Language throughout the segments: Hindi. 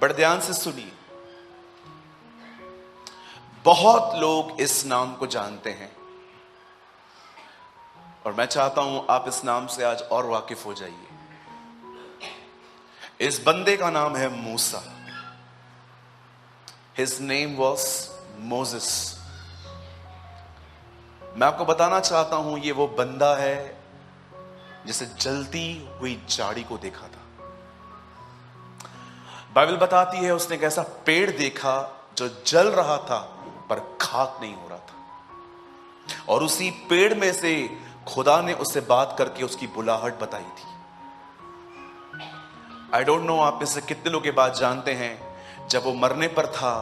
बड़े ध्यान से सुनिए। बहुत लोग इस नाम को जानते हैं और मैं चाहता हूं आप इस नाम से आज और वाकिफ हो जाइए। इस बंदे का नाम है मूसा। His name was Moses। मैं आपको बताना चाहता हूं ये वो बंदा है जिसे जलती हुई झाड़ी को देखा था। बाइबल बताती है उसने एक ऐसा पेड़ देखा जो जल रहा था पर खाक नहीं हो रहा था, और उसी पेड़ में से खुदा ने उससे बात करके उसकी बुलाहट बताई थी। आई डोंट नो आप में से कितने लोग ये बात जानते हैं, जब वो मरने पर था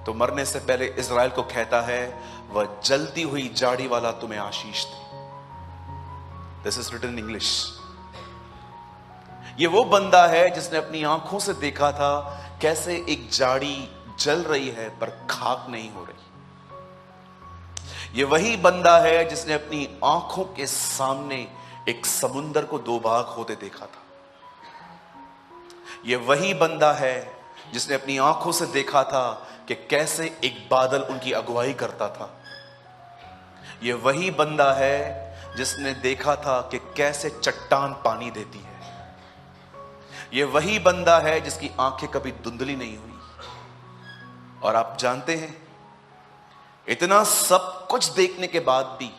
तो मरने से पहले इज़राइल को कहता है वह जलती हुई झाड़ी वाला तुम्हें आशीष दे। This is written in English. ये वो बंदा है जिसने अपनी आंखों से देखा था कैसे एक झाड़ी जल रही है पर खाक नहीं हो रही। ये वही बंदा है जिसने अपनी आंखों के सामने एक समुंदर को दो भाग होते देखा था। ये वही बंदा है जिसने अपनी आंखों से देखा था कि कैसे एक बादल उनकी अगुवाई करता था। ये वही बंदा है जिसने देखा था कि कैसे चट्टान पानी देती है। ये वही बंदा है जिसकी आंखें कभी धुंधली नहीं हुई। और आप जानते हैं, इतना सब कुछ देखने के बाद भी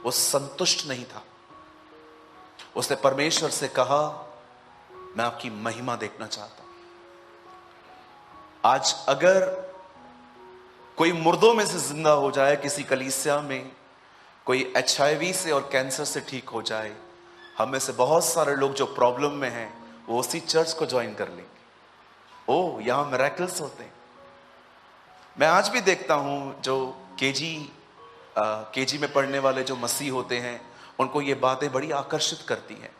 वो संतुष्ट नहीं था। उसने परमेश्वर से कहा मैं आपकी महिमा देखना चाहता हूं। आज अगर कोई मुर्दों में से जिंदा हो जाए, किसी कलीसिया में कोई HIV से और कैंसर से ठीक हो जाए, हम में से बहुत सारे लोग जो प्रॉब्लम में हैं वो उसी चर्च को ज्वाइन कर लेंगे। ओ, यहां मिरेकल्स होते हैं। मैं आज भी देखता हूं जो केजी में पढ़ने वाले जो मसीह होते हैं, उनको ये बातें बड़ी आकर्षित करती हैं।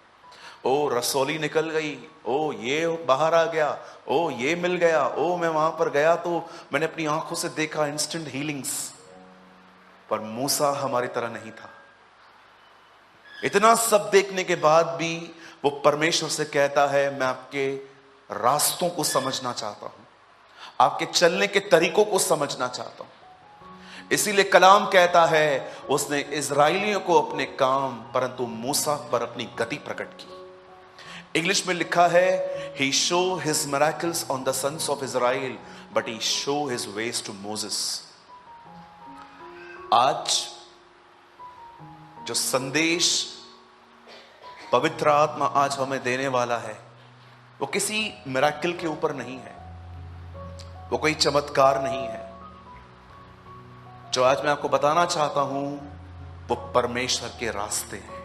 ओ, रसौली निकल गई, ओ ये बाहर आ गया, ओ ये मिल गया, ओ मैं वहां पर गया तो मैंने अपनी आंखों से देखा इंस्टेंट हीलिंग्स। पर मूसा हमारी तरह नहीं था। इतना सब देखने के बाद भी वो परमेश्वर से कहता है मैं आपके रास्तों को समझना चाहता हूं, आपके चलने के तरीकों को समझना चाहता हूं। इसीलिए कलाम कहता है उसने इजराइलियों को अपने काम परंतु मूसा पर अपनी गति प्रकट की। इंग्लिश में लिखा है he show his miracles on the sons of Israel but he show his ways to Moses। आज जो संदेश पवित्र आत्मा आज हमें देने वाला है वो किसी मिराकिल के ऊपर नहीं है, वो कोई चमत्कार नहीं है। जो आज मैं आपको बताना चाहता हूं वो परमेश्वर के रास्ते हैं।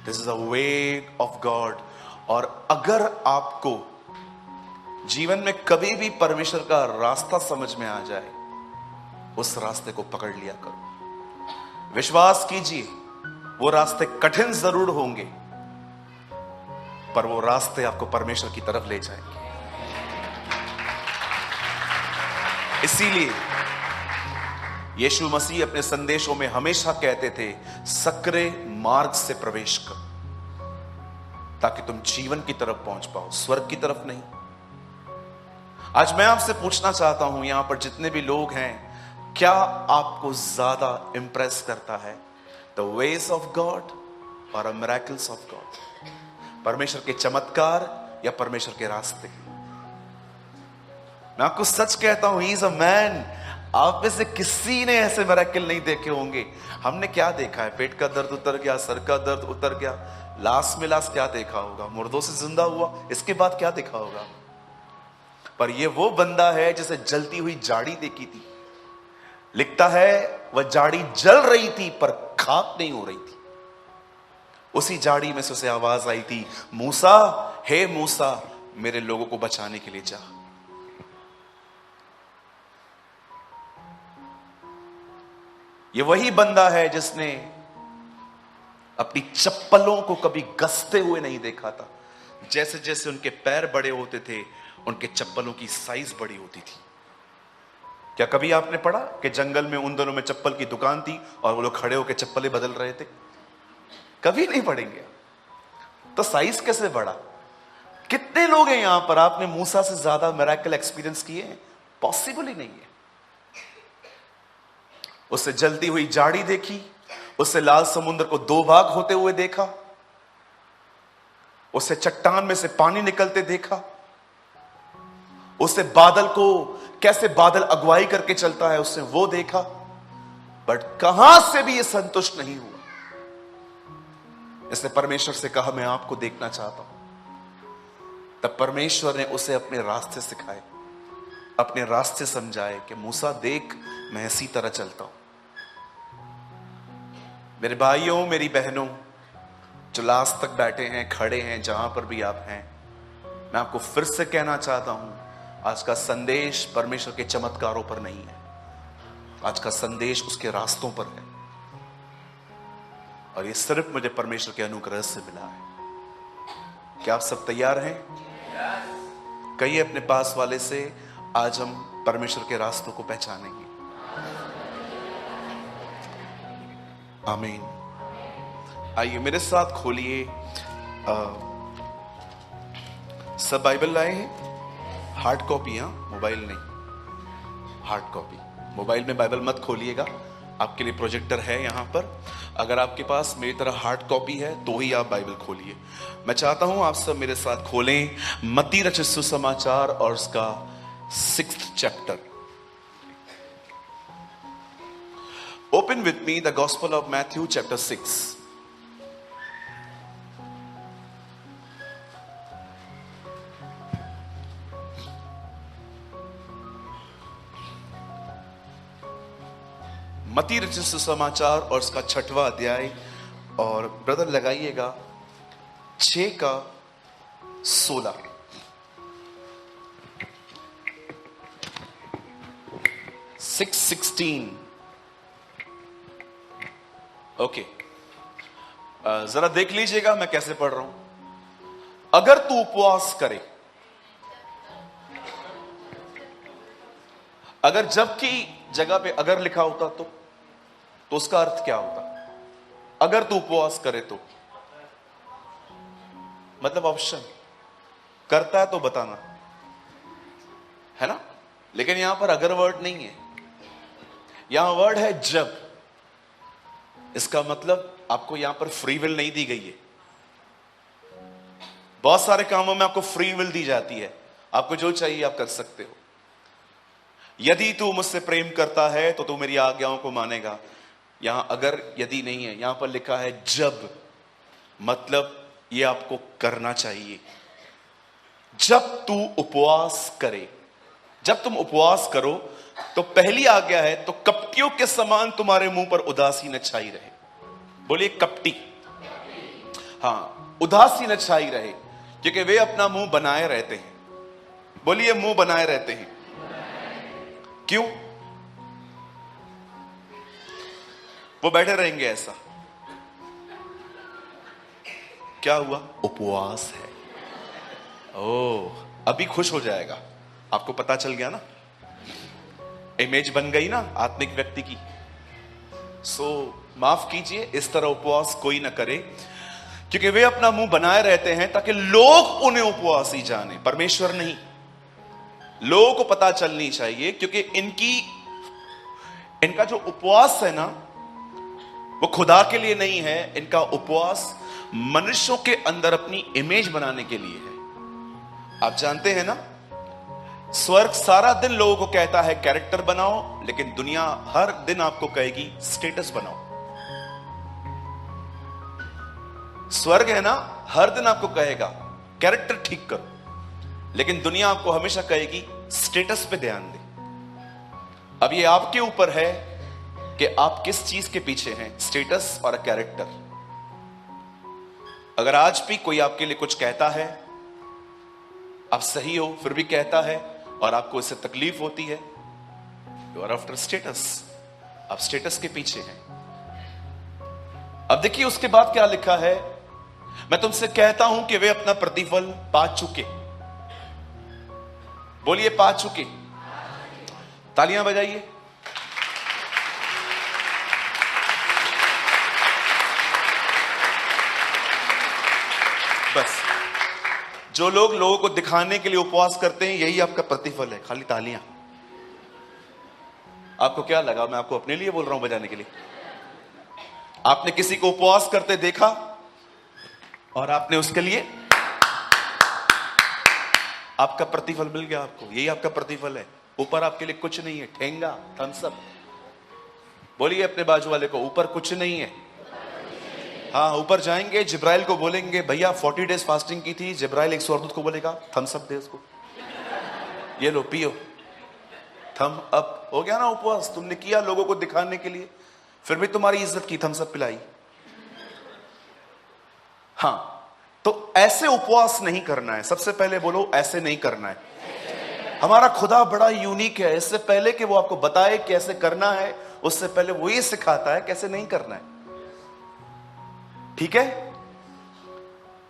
This is a way of God. और अगर आपको जीवन में कभी भी परमेश्वर का रास्ता समझ में आ जाए, उस रास्ते को पकड़ लिया करो। विश्वास कीजिए वो रास्ते कठिन जरूर होंगे पर वो रास्ते आपको परमेश्वर की तरफ ले जाएंगे। इसीलिए यीशु मसीह अपने संदेशों में हमेशा कहते थे सकरे मार्ग से प्रवेश करो ताकि तुम जीवन की तरफ पहुंच पाओ, स्वर्ग की तरफ नहीं। आज मैं आपसे पूछना चाहता हूं, यहां पर जितने भी लोग हैं, क्या आपको ज्यादा इंप्रेस करता है द वेज ऑफ गॉड और द मिरेकल्स ऑफ गॉड? परमेश्वर के चमत्कार या परमेश्वर के रास्ते? मैं आपको सच कहता हूं, ही इज अ मैन। आप में से किसी ने ऐसे मिरेकल नहीं देखे होंगे। हमने क्या देखा है? पेट का दर्द उतर गया, सर का दर्द उतर गया, लास्ट में लास्ट क्या देखा होगा? मुर्दों से जिंदा हुआ, इसके बाद क्या देखा होगा? पर ये वो बंदा है जिसे जलती हुई झाड़ी देखी थी। लिखता है वह झाड़ी जल रही थी पर खाक नहीं हो रही थी। उसी झाड़ी में से उसे आवाज आई थी, मूसा, हे मूसा, मेरे लोगों को बचाने के लिए जा। ये वही बंदा है जिसने अपनी चप्पलों को कभी गसते हुए नहीं देखा था। जैसे जैसे उनके पैर बड़े होते थे, उनके चप्पलों की साइज बड़ी होती थी। क्या कभी आपने पढ़ा कि जंगल में उन दोनों में चप्पल की दुकान थी और वो लोग खड़े होकर चप्पलें बदल रहे थे? कभी नहीं पढ़ेंगे। तो साइज कैसे बढ़ा? कितने लोग हैं यहां पर आपने मूसा से ज्यादा मिरेकल एक्सपीरियंस किए हैं? पॉसिबल ही नहीं है। उससे जलती हुई झाड़ी देखी, उससे लाल समुद्र को दो भाग होते हुए देखा, उससे चट्टान में से पानी निकलते देखा, उससे बादल को कैसे बादल अगुवाई करके चलता है उसने वो देखा। बट कहां से भी ये संतुष्ट नहीं हुआ। इसने परमेश्वर से कहा मैं आपको देखना चाहता हूं। तब परमेश्वर ने उसे अपने रास्ते सिखाए, अपने रास्ते समझाए कि मूसा देख मैं इसी तरह चलता हूं। मेरे भाइयों मेरी बहनों जो लास्ट तक बैठे हैं, खड़े हैं, जहां पर भी आप हैं, मैं आपको फिर से कहना चाहता हूं, आज का संदेश परमेश्वर के चमत्कारों पर नहीं है। आज का संदेश उसके रास्तों पर है, और ये सिर्फ मुझे परमेश्वर के अनुग्रह से मिला है। क्या आप सब तैयार हैं? कहिए अपने पास वाले से, आज हम परमेश्वर के रास्तों को पहचानेंगे। आमीन। आइए मेरे साथ खोलिए। सब बाइबल लाए हैं? Hard copy? हाँ, मोबाइल नहीं, हार्ड कॉपी। मोबाइल में बाइबल मत खोलिएगा, आपके लिए प्रोजेक्टर है यहां पर। अगर आपके पास मेरी तरह हार्ड कॉपी है तो ही आप बाइबल खोलिए। मैं चाहता हूं आप सब मेरे साथ खोलें मत्ती रचित सुसमाचार और उसका 6th chapter. Open with me the gospel of Matthew chapter 6। मत्ती रचित सुसमाचार और उसका 6वां अध्याय, और ब्रदर लगाइएगा 6:16। 6:16। ओके, जरा देख लीजिएगा मैं कैसे पढ़ रहा हूं। अगर तू उपवास करे, अगर जबकि जगह पे अगर लिखा होता तो उसका अर्थ क्या होता? अगर तू उपवास करे तो मतलब ऑप्शन करता है तो बताना है ना। लेकिन यहां पर अगर वर्ड नहीं है, यहां वर्ड है जब। इसका मतलब आपको यहां पर फ्री विल नहीं दी गई है। बहुत सारे कामों में आपको फ्री विल दी जाती है, आपको जो चाहिए आप कर सकते हो। यदि तू मुझसे प्रेम करता है तो तू मेरी आज्ञाओं को मानेगा। यहां अगर यदि नहीं है, यहां पर लिखा है जब, मतलब ये आपको करना चाहिए। जब तू उपवास करे, जब तुम उपवास करो तो पहली आज्ञा है, तो कपटियों के समान तुम्हारे मुंह पर उदासी न छाई रहे। बोलिए कपटी। हाँ, उदासी न छाई रहे, क्योंकि वे अपना मुंह बनाए रहते हैं। बोलिए मुंह बनाए रहते हैं। क्यों? वो बैठे रहेंगे ऐसा। क्या हुआ? उपवास है। ओह, अभी खुश हो जाएगा। आपको पता चल गया ना, इमेज बन गई ना आत्मिक व्यक्ति की। सो माफ कीजिए, इस तरह उपवास कोई ना करे, क्योंकि वे अपना मुंह बनाए रहते हैं ताकि लोग उन्हें उपवासी जाने, परमेश्वर नहीं। लोगों को पता चलनी चाहिए, क्योंकि इनका जो उपवास है ना, वो खुदा के लिए नहीं है। इनका उपवास मनुष्यों के अंदर अपनी इमेज बनाने के लिए है। आप जानते हैं ना, स्वर्ग सारा दिन लोगों को कहता है कैरेक्टर बनाओ, लेकिन दुनिया हर दिन आपको कहेगी स्टेटस बनाओ। स्वर्ग है ना, हर दिन आपको कहेगा कैरेक्टर ठीक करो, लेकिन दुनिया आपको हमेशा कहेगी स्टेटस पे ध्यान दे। अब ये आपके ऊपर है कि आप किस चीज के पीछे हैं, स्टेटस और कैरेक्टर। अगर आज भी कोई आपके लिए कुछ कहता है, आप सही हो फिर भी कहता है और आपको इससे तकलीफ होती है, यू आर आफ्टर स्टेटस। आप स्टेटस के पीछे हैं। अब देखिए उसके बाद क्या लिखा है, मैं तुमसे कहता हूं कि वे अपना प्रतिफल पा चुके। बोलिए पा चुके। तालियां बजाइए। बस, जो लोग लोगों को दिखाने के लिए उपवास करते हैं, यही आपका प्रतिफल है। खाली तालियां। आपको क्या लगा मैं आपको अपने लिए बोल रहा हूं बजाने के लिए? आपने किसी को उपवास करते देखा और आपने उसके लिए आपका प्रतिफल मिल गया आपको। यही आपका प्रतिफल है। ऊपर आपके लिए कुछ नहीं है। ठेंगा, थम्स अप। बोलिए अपने बाजू वाले को, ऊपर कुछ नहीं है। हाँ, ऊपर जाएंगे, जिब्राइल को बोलेंगे भैया 40 डेज फास्टिंग की थी। जिब्राइल एक स्वर्गदूत को बोलेगा थम्स अप दे उसको, ये लो पियो। थम अप हो गया ना उपवास। तुमने किया लोगों को दिखाने के लिए, फिर भी तुम्हारी इज्जत की, थम्स अप पिलाई। हाँ, तो ऐसे उपवास नहीं करना है। सबसे पहले बोलो, ऐसे नहीं करना है। हमारा खुदा बड़ा यूनिक है। इससे पहले कि वो आपको बताए कैसे करना है, उससे पहले वो ये सिखाता है कैसे नहीं करना है। ठीक है?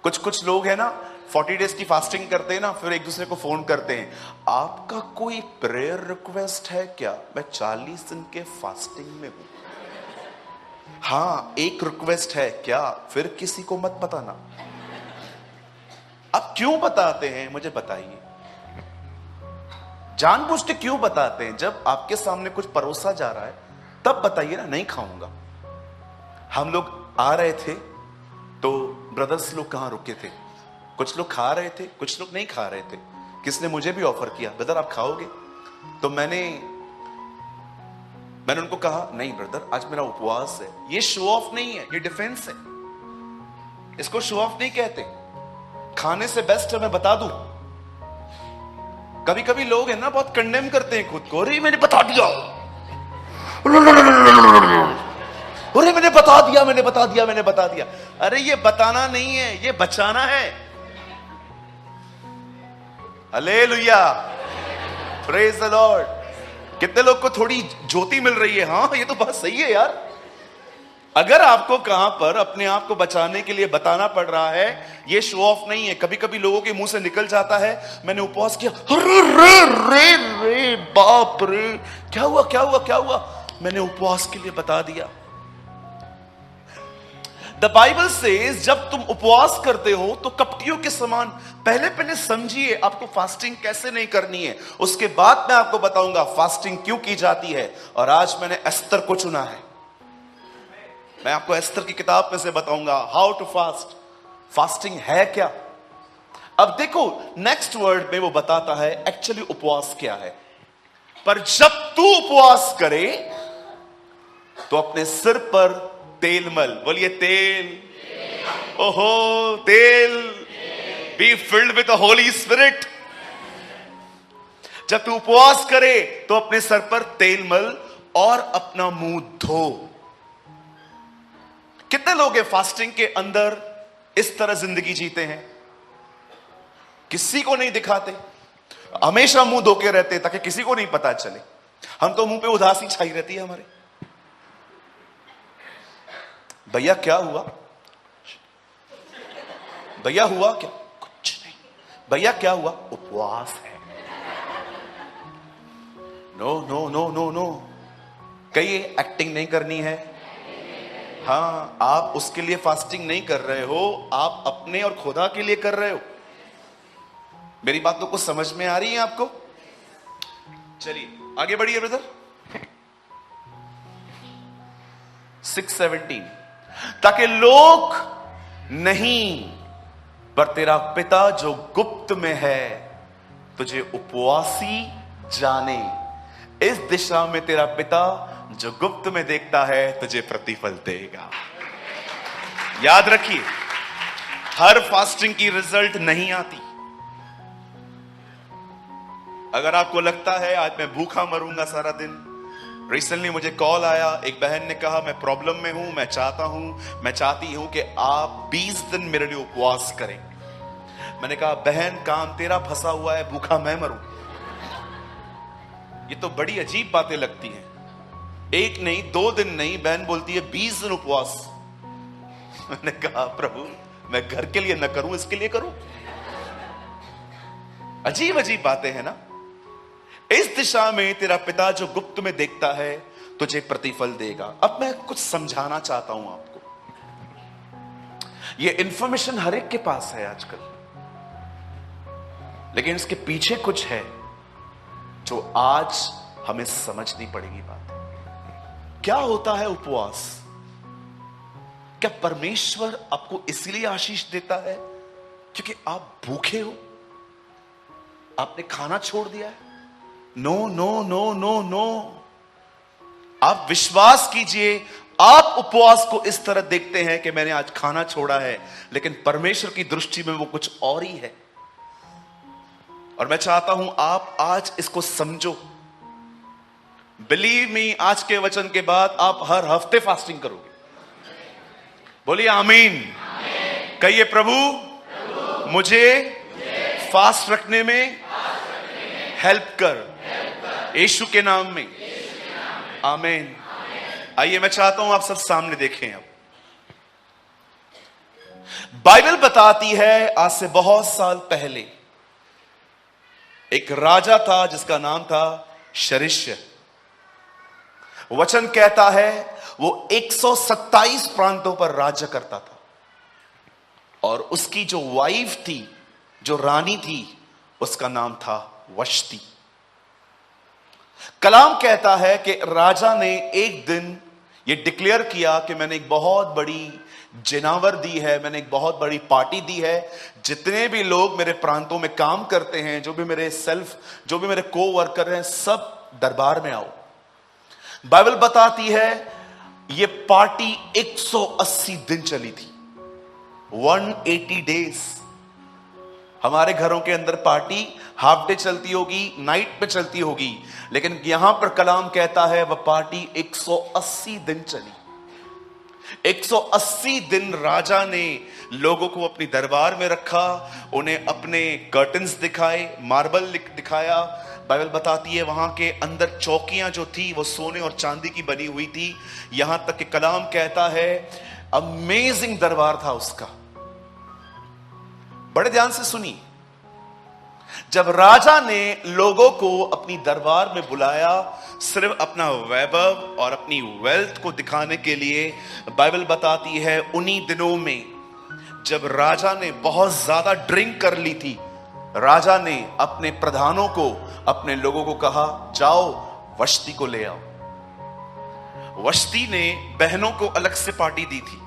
कुछ लोग है ना 40 डेज की फास्टिंग करते हैं ना, फिर एक दूसरे को फोन करते हैं, आपका कोई प्रेयर रिक्वेस्ट है क्या? मैं 40 दिन के फास्टिंग में हूं। हाँ, एक रिक्वेस्ट है क्या? फिर किसी को मत बताना। अब क्यों बताते हैं मुझे बताइए। जानबूझ के क्यों बताते हैं? जब आपके सामने कुछ परोसा जा रहा है तब बताइए ना, नहीं खाऊंगा। हम लोग आ रहे थे तो ब्रदर्स लोग कहां रुके थे, कुछ लोग खा रहे थे, कुछ लोग नहीं खा रहे थे। किसने मुझे भी ऑफर किया, ब्रदर आप खाओगे? तो मैंने उनको कहा नहीं ब्रदर, आज मेरा उपवास है। ये शो ऑफ नहीं है, ये डिफेंस है। इसको शो ऑफ नहीं कहते। खाने से बेस्ट है मैं बता दूं। कभी कभी लोग है ना बहुत कंडेम करते हैं खुद को, अरे मैंने बता दिया, अरे मैंने बता दिया। अरे ये बताना नहीं है, ये बचाना है। Hallelujah, praise the Lord. कितने लोग को थोड़ी ज्योति मिल रही है? हाँ, ये तो बात सही है यार। अगर आपको कहां पर अपने आप को बचाने के लिए बताना पड़ रहा है, ये शो ऑफ नहीं है। कभी कभी लोगों के मुंह से निकल जाता है मैंने उपवास किया, अरे रे रे रे बाप रे, क्या हुआ? मैंने उपवास के लिए बता दिया। द बाइबल सेज जब तुम उपवास करते हो तो कपटियों के समान पहले समझिए आपको फास्टिंग कैसे नहीं करनी है। उसके बाद मैं आपको बताऊंगा फास्टिंग क्यों की जाती है। और आज मैंने एस्तर को चुना है। मैं आपको एस्तर की किताब में से बताऊंगा हाउ टू फास्ट। फास्टिंग है क्या? अब देखो नेक्स्ट वर्ड में वो बताता है एक्चुअली उपवास क्या है। पर जब तू उपवास करे तो अपने सिर पर तेल मल। बोलिए तेल। ओहो तेल। Be filled with the Holi spirit. जब तू उपवास करे तो अपने सर पर तेल मल और अपना मुंह धो। कितने लोग हैं फास्टिंग के अंदर इस तरह जिंदगी जीते हैं, किसी को नहीं दिखाते, हमेशा मुंह धो के रहते ताकि किसी को नहीं पता चले। हम तो मुंह पे उदासी छाई रहती है हमारे। भैया क्या हुआ? भैया हुआ क्या? कुछ नहीं। भैया क्या हुआ? उपवास है। No no no no no, कहीं एक्टिंग नहीं करनी है। हाँ, आप उसके लिए फास्टिंग नहीं कर रहे हो, आप अपने और खुदा के लिए कर रहे हो। मेरी बात तो कुछ समझ में आ रही है आपको? चलिए आगे बढ़िए ब्रदर। 6:17 ताकि लोग नहीं पर तेरा पिता जो गुप्त में है तुझे उपवासी जाने। इस दिशा में तेरा पिता जो गुप्त में देखता है तुझे प्रतिफल देगा। याद रखिए, हर फास्टिंग की रिजल्ट नहीं आती। अगर आपको लगता है आज मैं भूखा मरूंगा सारा दिन, रिसेंटली मुझे कॉल आया, एक बहन ने कहा मैं प्रॉब्लम में हूं, मैं चाहती हूं कि आप 20 दिन मेरे लिए उपवास करें। मैंने कहा बहन काम तेरा फंसा हुआ है, भूखा मैं मरूं। ये तो बड़ी अजीब बातें लगती हैं। एक नहीं, 2 दिन नहीं, बहन बोलती है 20 दिन उपवास। मैंने कहा प्रभु मैं घर के लिए न करूं, इसके लिए करूं? अजीब अजीब बातें हैं ना। इस दिशा में तेरा पिता जो गुप्त में देखता है तुझे प्रतिफल देगा। अब मैं कुछ समझाना चाहता हूं आपको। यह इंफॉर्मेशन हर एक के पास है आजकल। लेकिन इसके पीछे कुछ है जो आज हमें समझनी पड़ेगी बात। क्या होता है उपवास? क्या परमेश्वर आपको इसलिए आशीष देता है क्योंकि आप भूखे हो, आपने खाना छोड़ दिया है? No no no no no. आप विश्वास कीजिए, आप उपवास को इस तरह देखते हैं कि मैंने आज खाना छोड़ा है, लेकिन परमेश्वर की दृष्टि में वो कुछ और ही है। और मैं चाहता हूं आप आज इसको समझो। बिलीव मी, आज के वचन के बाद आप हर हफ्ते फास्टिंग करोगे। बोलिए आमीन। कहिए प्रभु मुझे फास्ट रखने में हेल्प कर, यीशु के नाम में, आमीन। आइए मैं चाहता हूं आप सब सामने देखें। अब बाइबल बताती है आज से बहुत साल पहले एक राजा था जिसका नाम था शरिष्य। वचन कहता है वो 127 प्रांतों पर राज्य करता था और उसकी जो वाइफ थी, जो रानी थी, उसका नाम था वश्ती। कलाम कहता है कि राजा ने एक दिन ये डिक्लेयर किया कि मैंने एक बहुत बड़ी जिनावर दी है, मैंने एक बहुत बड़ी पार्टी दी है, जितने भी लोग मेरे प्रांतों में काम करते हैं, जो भी मेरे को वर्कर हैं, सब दरबार में आओ। बाइबल बताती है ये पार्टी 180 दिन चली थी, 180 डेज। हमारे घरों के अंदर पार्टी हाफ डे चलती होगी, नाइट पे चलती होगी, लेकिन यहां पर कलाम कहता है वह पार्टी 180 दिन चली। 180 दिन राजा ने लोगों को अपनी दरबार में रखा, उन्हें अपने कर्टन्स दिखाए, मार्बल दिखाया। बाइबल बताती है वहां के अंदर चौकियां जो थी वो सोने और चांदी की बनी हुई थी। यहां तक कि कलाम कहता है अमेजिंग दरबार था उसका। बड़े ध्यान से सुनी, जब राजा ने लोगों को अपनी दरबार में बुलाया सिर्फ अपना वैभव और अपनी वेल्थ को दिखाने के लिए, बाइबल बताती है उन्हीं दिनों में जब राजा ने बहुत ज्यादा ड्रिंक कर ली थी, राजा ने अपने प्रधानों को, अपने लोगों को कहा जाओ वश्ती को ले आओ। वश्ती ने बहनों को अलग से पार्टी दी थी,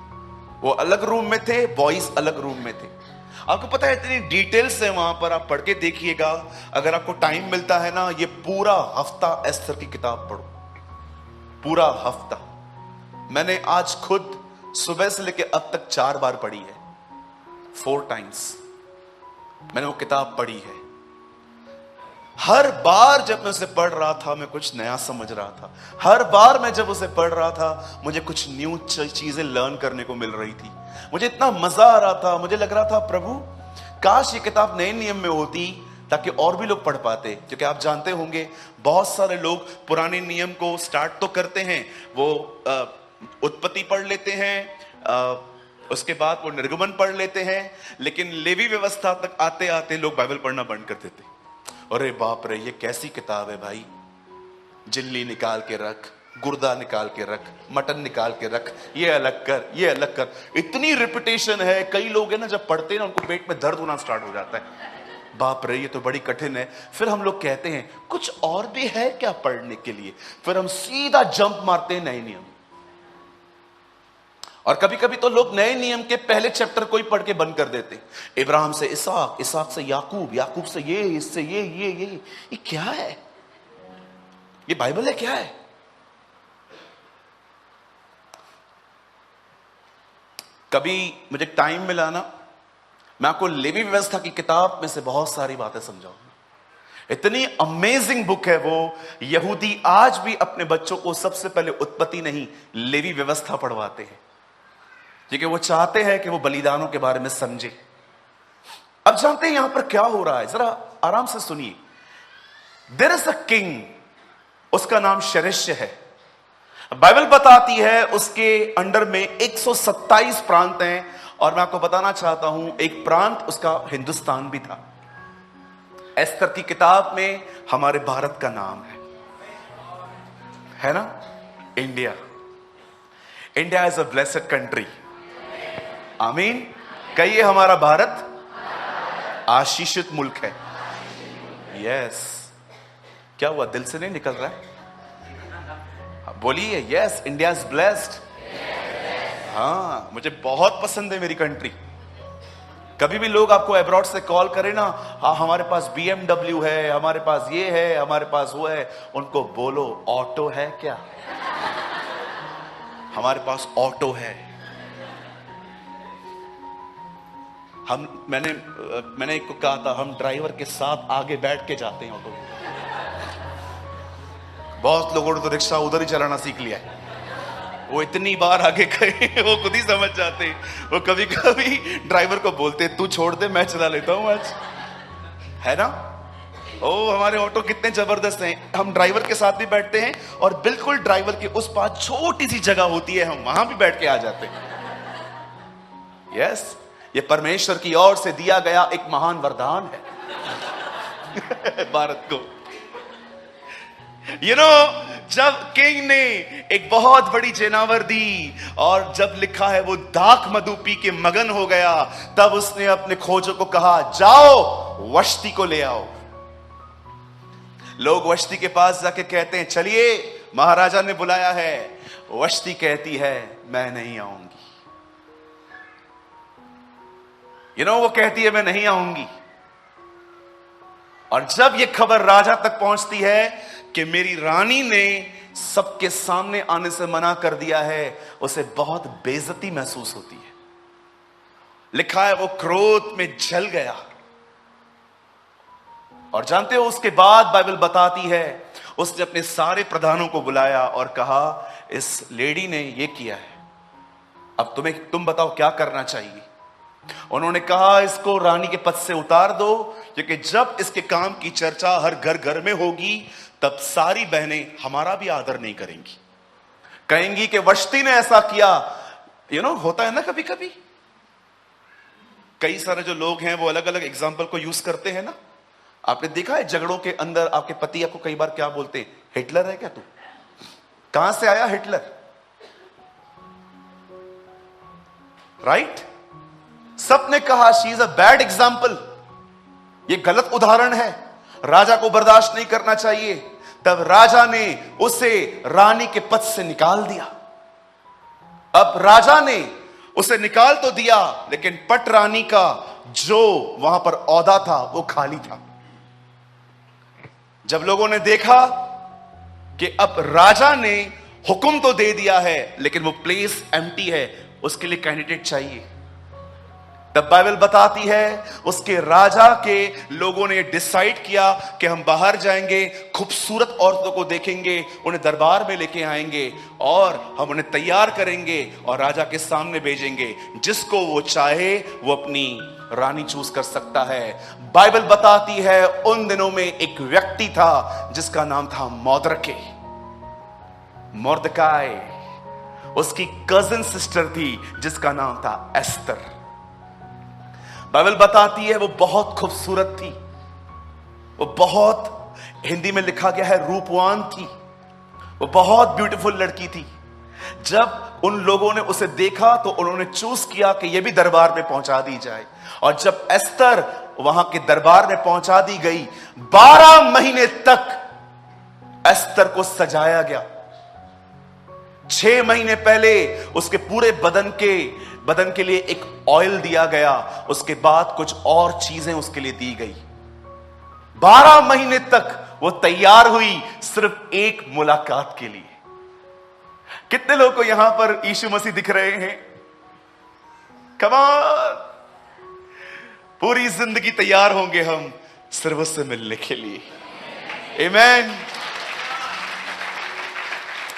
वो अलग रूम में थे, बॉयज अलग रूम में थे। आपको पता है इतनी डिटेल्स है वहां पर, आप पढ़ के देखिएगा। अगर आपको टाइम मिलता है ना, ये पूरा हफ्ता एस्थर की किताब पढ़ो, पूरा हफ्ता। मैंने आज खुद सुबह से लेकर अब तक 4 बार पढ़ी है, 4 टाइम्स मैंने वो किताब पढ़ी है। हर बार जब मैं उसे पढ़ रहा था मैं कुछ नया समझ रहा था। हर बार मैं जब उसे पढ़ रहा था मुझे कुछ न्यू चीजें लर्न करने को मिल रही थी। मुझे इतना मजा आ रहा था, मुझे लग रहा था प्रभु काश ये किताब नए नियम में होती ताकि और भी लोग पढ़ पाते। क्योंकि आप जानते होंगे बहुत सारे लोग पुराने नियम को स्टार्ट तो करते हैं, वो उत्पत्ति पढ़ लेते हैं, उसके बाद वो निर्गमन पढ़ लेते हैं, लेकिन लेवी व्यवस्था तक आते आते लोग बाइबल पढ़ना बंद कर देते। अरे बाप रे, ये कैसी किताब है भाई, जिल्ली निकाल के रख, गुर्दा निकाल के रख, मटन निकाल के रख, ये अलग कर, ये अलग कर। इतनी रिपीटेशन है, कई लोग है ना जब पढ़ते हैं ना उनको पेट में दर्द होना स्टार्ट हो जाता है। बाप रे ये तो बड़ी कठिन है। फिर हम लोग कहते हैं कुछ और भी है क्या पढ़ने के लिए, फिर हम सीधा जंप मारते हैं नए नियम। और कभी कभी तो लोग नए नियम के पहले चैप्टर को ही पढ़ के बंद कर देते। इब्राहिम से इसहाक, इसहाक से याकूब, याकूब से ये, इससे ये क्या है? ये बाइबल है क्या है? कभी मुझे टाइम मिला ना, मैं आपको लेवी व्यवस्था की किताब में से बहुत सारी बातें समझाऊंगा। इतनी अमेजिंग बुक है वो। यहूदी आज भी अपने बच्चों को सबसे पहले उत्पत्ति नहीं, लेवी व्यवस्था पढ़वाते हैं, क्योंकि वो चाहते हैं कि वो बलिदानों के बारे में समझे। अब जानते हैं यहां पर क्या हो रहा है, जरा आराम से सुनिए। देयर इज अ किंग, उसका नाम शरिष्य है। बाइबल बताती है उसके अंडर में 127 प्रांत हैं, और मैं आपको बताना चाहता हूं एक प्रांत उसका हिंदुस्तान भी था। एस्तर की किताब में हमारे भारत का नाम है ना, India. India is a blessed country, आमीन। कहिए हमारा भारत आशीषित मुल्क है। यस। क्या हुआ, दिल से नहीं निकल रहा है? बोलिए यस, इंडिया इज ब्लेस्ड। हाँ, मुझे बहुत पसंद है मेरी कंट्री। कभी भी लोग आपको अब्रॉड से कॉल करें ना, हाँ हमारे पास BMW है, हमारे पास ये है, हमारे पास वो है, उनको बोलो ऑटो है क्या? हमारे पास ऑटो है। मैंने एक को कहा था, हम ड्राइवर के साथ आगे बैठ के जाते हैं ऑटो में। बहुत लोगों ने तो रिक्शा उधर ही चलाना सीख लिया है। वो इतनी बार आगे गए वो खुद ही समझ जाते। वो कभी कभी ड्राइवर को बोलते, तू छोड़ दे मैं चला लेता हूं आज, है ना? ओ हमारे ऑटो कितने जबरदस्त हैं। हम ड्राइवर के साथ भी बैठते हैं और बिल्कुल ड्राइवर के उस पास छोटी सी जगह होती है, हम वहां भी बैठ के आ जाते हैं। यस, ये परमेश्वर की ओर से दिया गया एक महान वरदान है भारत को। जब किंग ने एक बहुत बड़ी जेनावर दी और जब लिखा है वो दाख मधु पी के मगन हो गया, तब उसने अपने खोजों को कहा, जाओ वष्टी को ले आओ। लोग वष्टी के पास जाके कहते हैं, चलिए महाराजा ने बुलाया है। वष्टी कहती है, मैं नहीं आऊंगी। वो कहती है, मैं नहीं आऊंगी। और जब यह खबर राजा तक पहुंचती है कि मेरी रानी ने सबके सामने आने से मना कर दिया है, उसे बहुत बेइज्जती महसूस होती है। लिखा है वो क्रोध में जल गया। और जानते हो उसके बाद बाइबल बताती है, उसने अपने सारे प्रधानों को बुलाया और कहा, इस लेडी ने ये किया है, अब तुम बताओ क्या करना चाहिए। उन्होंने कहा, इसको रानी के पद से उतार दो, क्योंकि जब इसके काम की चर्चा हर घर घर में होगी, तब सारी बहनें हमारा भी आदर नहीं करेंगी, कहेंगी कि वष्टी ने ऐसा किया। होता है ना कभी कभी, कई सारे जो लोग हैं वो अलग अलग एग्जाम्पल को यूज करते हैं ना। आपने देखा है झगड़ों के अंदर आपके पति आपको कई बार क्या बोलते हैं, हिटलर है क्या तू? कहां से आया हिटलर? राइट? सबने कहा she is a bad example, ये गलत उदाहरण है, राजा को बर्दाश्त नहीं करना चाहिए। तब राजा ने उसे रानी के पद से निकाल दिया। अब राजा ने उसे निकाल तो दिया, लेकिन पट रानी का जो वहां पर औहदा था वो खाली था। जब लोगों ने देखा कि अब राजा ने हुक्म तो दे दिया है, लेकिन वो प्लेस एम्प्टी है, उसके लिए कैंडिडेट चाहिए। तब बाइबल बताती है, उसके राजा के लोगों ने डिसाइड किया कि हम बाहर जाएंगे, खूबसूरत औरतों को देखेंगे, उन्हें दरबार में लेके आएंगे और हम उन्हें तैयार करेंगे और राजा के सामने भेजेंगे। जिसको वो चाहे वो अपनी रानी चूज कर सकता है। बाइबल बताती है, उन दिनों में एक व्यक्ति था जिसका नाम था मोर्दकाई। उसकी कजिन सिस्टर थी जिसका नाम था एस्तर। बाइबल बताती है वो बहुत खूबसूरत थी, वो बहुत, हिंदी में लिखा गया है, रूपवान थी। वो बहुत ब्यूटीफुल लड़की थी। जब उन लोगों ने उसे देखा तो उन्होंने चूज किया कि यह भी दरबार में पहुंचा दी जाए। और जब एस्तर वहां के दरबार में पहुंचा दी गई, 12 महीने तक एस्तर को सजाया गया। 6 महीने पहले उसके पूरे बदन के लिए एक ऑयल दिया गया, उसके बाद कुछ और चीजें उसके लिए दी गई। 12 महीने तक वो तैयार हुई सिर्फ एक मुलाकात के लिए। कितने लोगों को यहां पर यीशु मसीह दिख रहे हैं? कम ऑन, पूरी जिंदगी तैयार होंगे हम सिर्फ उससे मिलने के लिए। आमीन।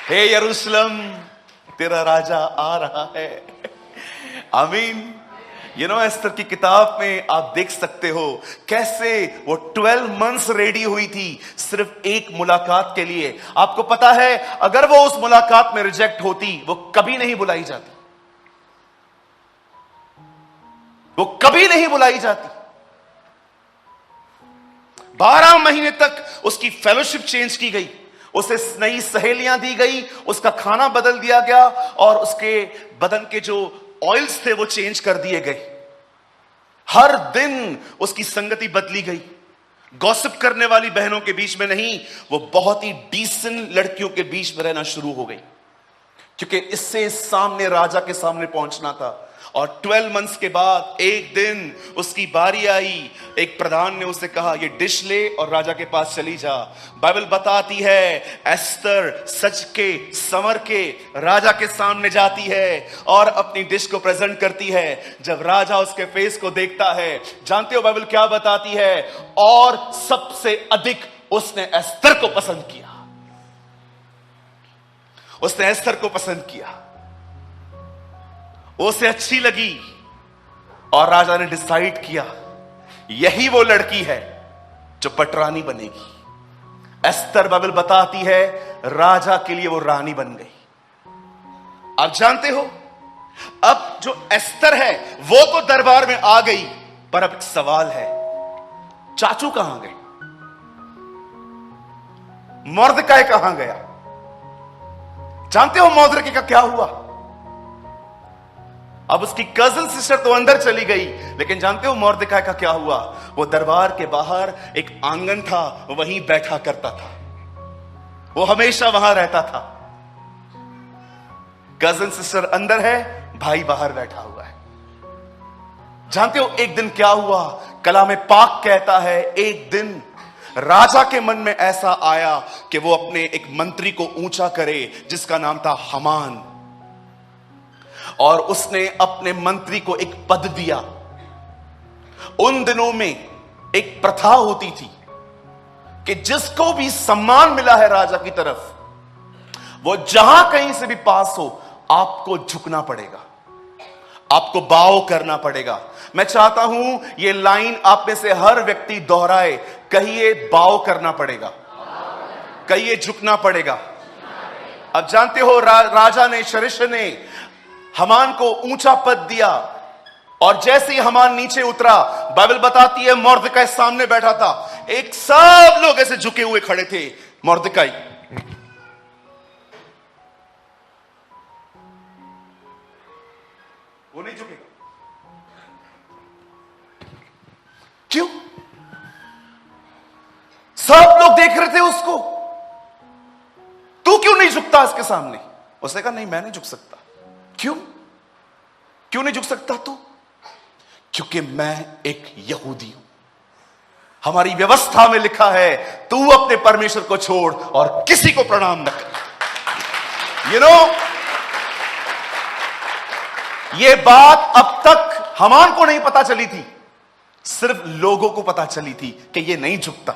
हे यरूशलेम, तेरा राजा आ रहा है। आमीन। एस्तर की किताब में आप देख सकते हो कैसे वो 12 मंथ्स रेडी हुई थी सिर्फ एक मुलाकात के लिए। आपको पता है, अगर वो उस मुलाकात में रिजेक्ट होती, वो कभी नहीं बुलाई जाती, वो कभी नहीं बुलाई जाती। 12 महीने तक उसकी फेलोशिप चेंज की गई, उसे नई सहेलियां दी गई, उसका खाना बदल दिया गया और उसके बदन के जो ऑयल्स थे वो चेंज कर दिए गए। हर दिन उसकी संगति बदली गई। गॉसिप करने वाली बहनों के बीच में नहीं, वो बहुत ही डिसेंट लड़कियों के बीच में रहना शुरू हो गई, क्योंकि इससे सामने राजा के सामने पहुंचना था। और 12 मंथ्स के बाद एक दिन उसकी बारी आई। एक प्रधान ने उसे कहा, ये डिश ले और राजा के पास चली जा। बाइबल बताती है एस्तर सज के संवर के राजा के सामने जाती है और अपनी डिश को प्रेजेंट करती है। जब राजा उसके फेस को देखता है, जानते हो बाइबल क्या बताती है? और सबसे अधिक उसने एस्तर को पसंद किया। उसने एस्तर को पसंद किया, उसे अच्छी लगी और राजा ने डिसाइड किया यही वो लड़की है जो पटरानी बनेगी। एस्तर बाइबल बताती है राजा के लिए वो रानी बन गई। आप जानते हो, अब जो एस्तर है वो तो दरबार में आ गई, पर अब एक सवाल है, चाचू कहां गए? मोर्दकाई कहां गया? जानते हो मोर्दकाई का क्या हुआ? अब उसकी कजन सिस्टर तो अंदर चली गई, लेकिन जानते हो मोर्दकाई का क्या हुआ? वो दरबार के बाहर एक आंगन था, वहीं बैठा करता था, वो हमेशा वहां रहता था। कजन सिस्टर अंदर है, भाई बाहर बैठा हुआ है। जानते हो एक दिन क्या हुआ? कलाम पाक कहता है एक दिन राजा के मन में ऐसा आया कि वो अपने एक मंत्री को ऊंचा करे जिसका नाम था हामान, और उसने अपने मंत्री को एक पद दिया। उन दिनों में एक प्रथा होती थी कि जिसको भी सम्मान मिला है राजा की तरफ, वो जहां कहीं से भी पास हो आपको झुकना पड़ेगा, आपको बाव करना पड़ेगा। मैं चाहता हूं ये लाइन आप में से हर व्यक्ति दोहराए। कहिए बाव करना पड़ेगा, कहिए झुकना पड़ेगा। अब जानते हो राजा ने, शरिश ने हामान को ऊंचा पद दिया, और जैसे ही हामान नीचे उतरा, बाइबल बताती है मोर्दकाई सामने बैठा था। एक सब लोग ऐसे झुके हुए खड़े थे। मोर्दकाई वो नहीं झुकेगा। क्यों? सब लोग देख रहे थे उसको, तू क्यों नहीं झुकता इसके सामने? उसने कहा नहीं, मैं नहीं झुक सकता। क्यों? क्यों नहीं झुक सकता तू? क्योंकि मैं एक यहूदी हूं। हमारी व्यवस्था में लिखा है तू अपने परमेश्वर को छोड़ और किसी को प्रणाम न कर। यू नो, ये बात अब तक हामान को नहीं पता चली थी, सिर्फ लोगों को पता चली थी कि ये नहीं झुकता।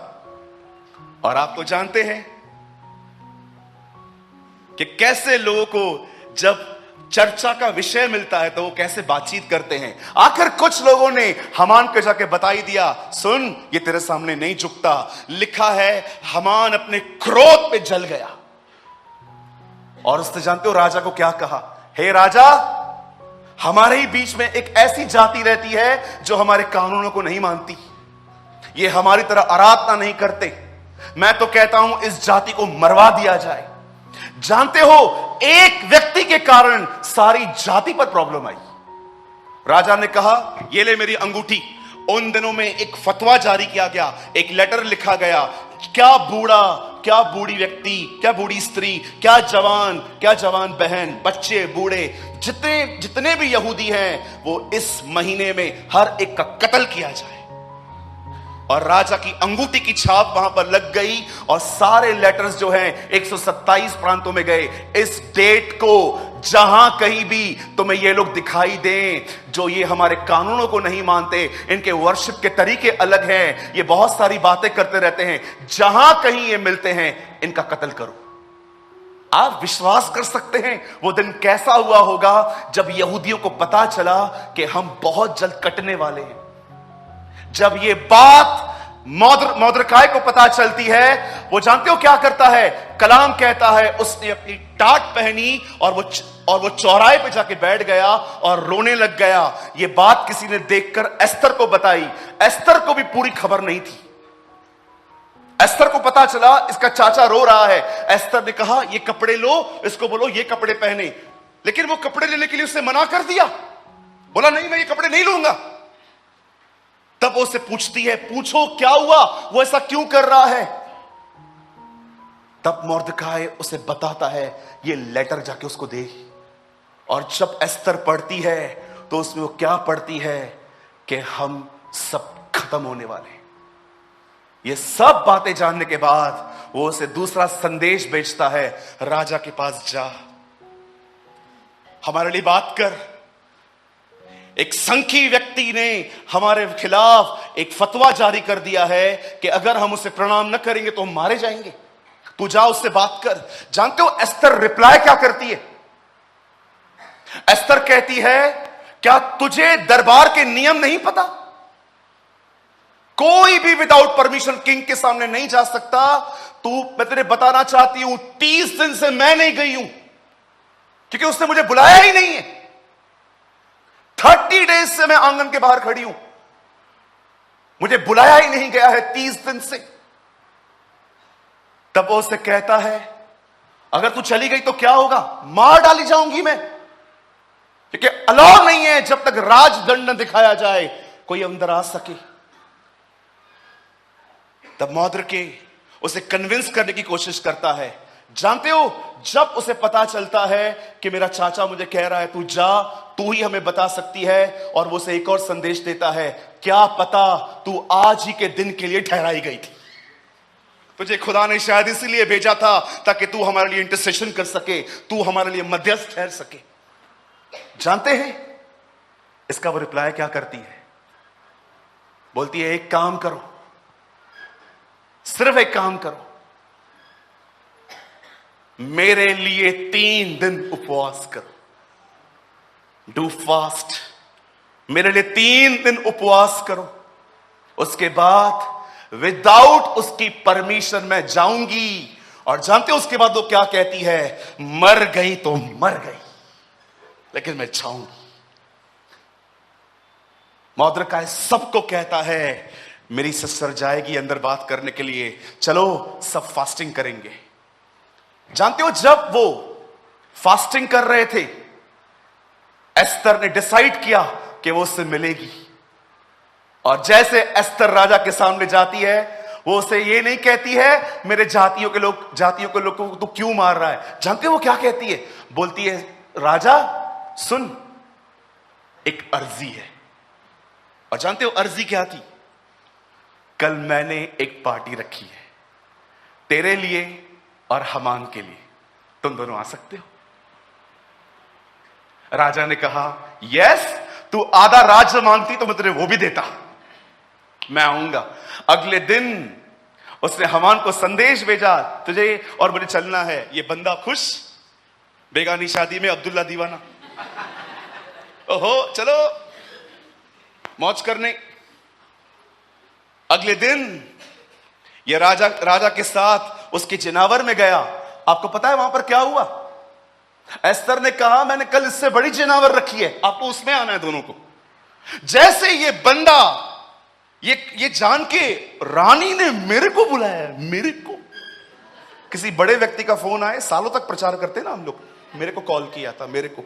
और आप तो जानते हैं कि कैसे लोगों को जब चर्चा का विषय मिलता है तो वो कैसे बातचीत करते हैं। आखिर कुछ लोगों ने हामान को जाके बताई दिया, सुन ये तेरे सामने नहीं झुकता। लिखा है हामान अपने क्रोध पे जल गया, और उसने जानते हो राजा को क्या कहा? हे राजा, हमारे ही बीच में एक ऐसी जाति रहती है जो हमारे कानूनों को नहीं मानती, ये हमारी तरह आराधना नहीं करते। मैं तो कहता हूं इस जाति को मरवा दिया जाए। जानते हो एक व्यक्ति के कारण सारी जाति पर प्रॉब्लम आई। राजा ने कहा ये ले मेरी अंगूठी। उन दिनों में एक फतवा जारी किया गया, एक लेटर लिखा गया। क्या बूढ़ा, क्या बूढ़ी व्यक्ति, क्या बूढ़ी स्त्री, क्या जवान बहन, बच्चे, बूढ़े, जितने भी यहूदी हैं, वो इस महीने में हर एक का कत्ल किया जाए। और राजा की अंगूठी की छाप वहां पर लग गई, और सारे लेटर्स जो हैं 127 प्रांतों में गए। इस डेट को जहां कहीं भी तुम्हें ये लोग दिखाई दें जो ये हमारे कानूनों को नहीं मानते, इनके वर्शिप के तरीके अलग हैं, ये बहुत सारी बातें करते रहते हैं, जहां कहीं ये मिलते हैं इनका कत्ल करो। आप विश्वास कर सकते हैं वो दिन कैसा हुआ होगा जब यहूदियों को पता चला कि हम बहुत जल्द कटने वाले हैं। जब ये बात मोर्दकाई को पता चलती है, वो जानते हो क्या करता है? कलाम कहता है उसने अपनी टाट पहनी और वो चौराहे पे जाके बैठ गया और रोने लग गया। ये बात किसी ने देखकर एस्तर को बताई। एस्तर को भी पूरी खबर नहीं थी। एस्तर को पता चला इसका चाचा रो रहा है। एस्तर ने कहा ये कपड़े लो, इसको बोलो ये कपड़े पहने। लेकिन वो कपड़े लेने के लिए उसने मना कर दिया, बोला नहीं मैं ये कपड़े नहीं लूंगा। तब वो उसे पूछती है, पूछो क्या हुआ, वो ऐसा क्यों कर रहा है। तब मोर्दकाई उसे बताता है, ये लेटर जाके उसको दे। और जब एस्तर पढ़ती है तो उसमें वो क्या पढ़ती है कि हम सब खत्म होने वाले। ये सब बातें जानने के बाद वो उसे दूसरा संदेश भेजता है, राजा के पास जा, हमारे लिए बात कर। एक संखी व्यक्ति ने हमारे खिलाफ एक फतवा जारी कर दिया है कि अगर हम उसे प्रणाम न करेंगे तो हम मारे जाएंगे। तू जा उससे बात कर। जानते हो एस्तर रिप्लाई क्या करती है? एस्तर कहती है, क्या तुझे दरबार के नियम नहीं पता? कोई भी विदाउट परमिशन किंग के सामने नहीं जा सकता। मैं तुझे बताना चाहती हूं, 30 दिन से मैं नहीं गई हूं क्योंकि उसने मुझे बुलाया ही नहीं है। 30 डेज से मैं आंगन के बाहर खड़ी हूं, मुझे बुलाया ही नहीं गया है 30 दिन से। तब वो उससे कहता है, अगर तू चली गई तो क्या होगा? मार डाली जाऊंगी मैं, क्योंकि अलाउ नहीं है जब तक राजदंड न दिखाया जाए कोई अंदर आ सके। तब मोर्दकै उसे कन्विंस करने की कोशिश करता है। जानते हो, जब उसे पता चलता है कि मेरा चाचा मुझे कह रहा है तू जा, तू ही हमें बता सकती है, और वो उसे एक और संदेश देता है, क्या पता तू आज ही के दिन के लिए ठहराई गई थी, तुझे खुदा ने शायद इसीलिए भेजा था ताकि तू हमारे लिए इंटरसेशन कर सके, तू हमारे लिए मध्यस्थ ठहर सके। जानते हैं इसका वो रिप्लाई क्या करती है? बोलती है, एक काम करो, सिर्फ एक काम करो, मेरे लिए 3 दिन उपवास करो, डू फास्ट, मेरे लिए 3 दिन उपवास करो। उसके बाद विदाउट उसकी परमिशन मैं जाऊंगी। और जानते हो उसके बाद वो क्या कहती है? मर गई तो मर गई, लेकिन मैं जाऊंगी। मोर्दकै सबको कहता है, मेरी सिस्टर जाएगी अंदर बात करने के लिए, चलो सब फास्टिंग करेंगे। जानते हो, जब वो फास्टिंग कर रहे थे, एस्तर ने डिसाइड किया कि वो उससे मिलेगी। और जैसे एस्तर राजा के सामने जाती है, वो उसे ये नहीं कहती है, मेरे जातियों के लोग को तू क्यों मार रहा है। जानते हो वो क्या कहती है? बोलती है, राजा सुन, एक अर्जी है। और जानते हो अर्जी क्या थी? कल मैंने एक पार्टी रखी है तेरे लिए और हमान के लिए, तुम दोनों आ सकते हो। राजा ने कहा, यस, तू आधा राज्य मांगती तो मैं तुझे वो भी देता, मैं आऊंगा। अगले दिन उसने हमान को संदेश भेजा, तुझे और मुझे चलना है, ये बंदा खुश, बेगानी शादी में अब्दुल्ला दीवाना, ओहो चलो मौज करने। अगले दिन ये राजा के साथ उसके जिनावर में गया। आपको पता है वहां पर क्या हुआ? एस्तर ने कहा, मैंने कल इससे बड़ी जिनावर रखी है, आपको उसमें आना है दोनों को। जैसे ये बंदा ये जान के रानी ने मेरे को बुलाया, मेरे को, किसी बड़े व्यक्ति का फोन आए, सालों तक प्रचार करते ना हम लोग, मेरे को कॉल किया था, मेरे को,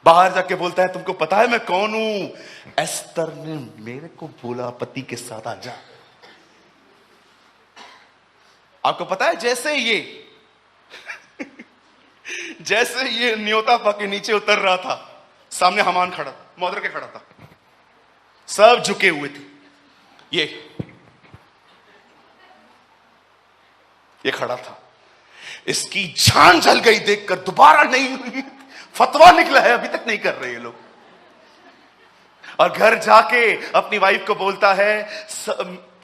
बाहर जाके बोलता है, तुमको पता है मैं कौन हूं? एस्तर ने मेरे को बोला पति के साथ आ जा। आपको पता है जैसे ये न्योता पाके नीचे उतर रहा था, सामने हमान खड़ा, मोर्दकै खड़ा था, सब झुके हुए थे, ये खड़ा था। इसकी जान जल गई देखकर, दोबारा नहीं हुई, फतवा निकला है, अभी तक नहीं कर रहे ये लोग। और घर जाके अपनी वाइफ को बोलता है,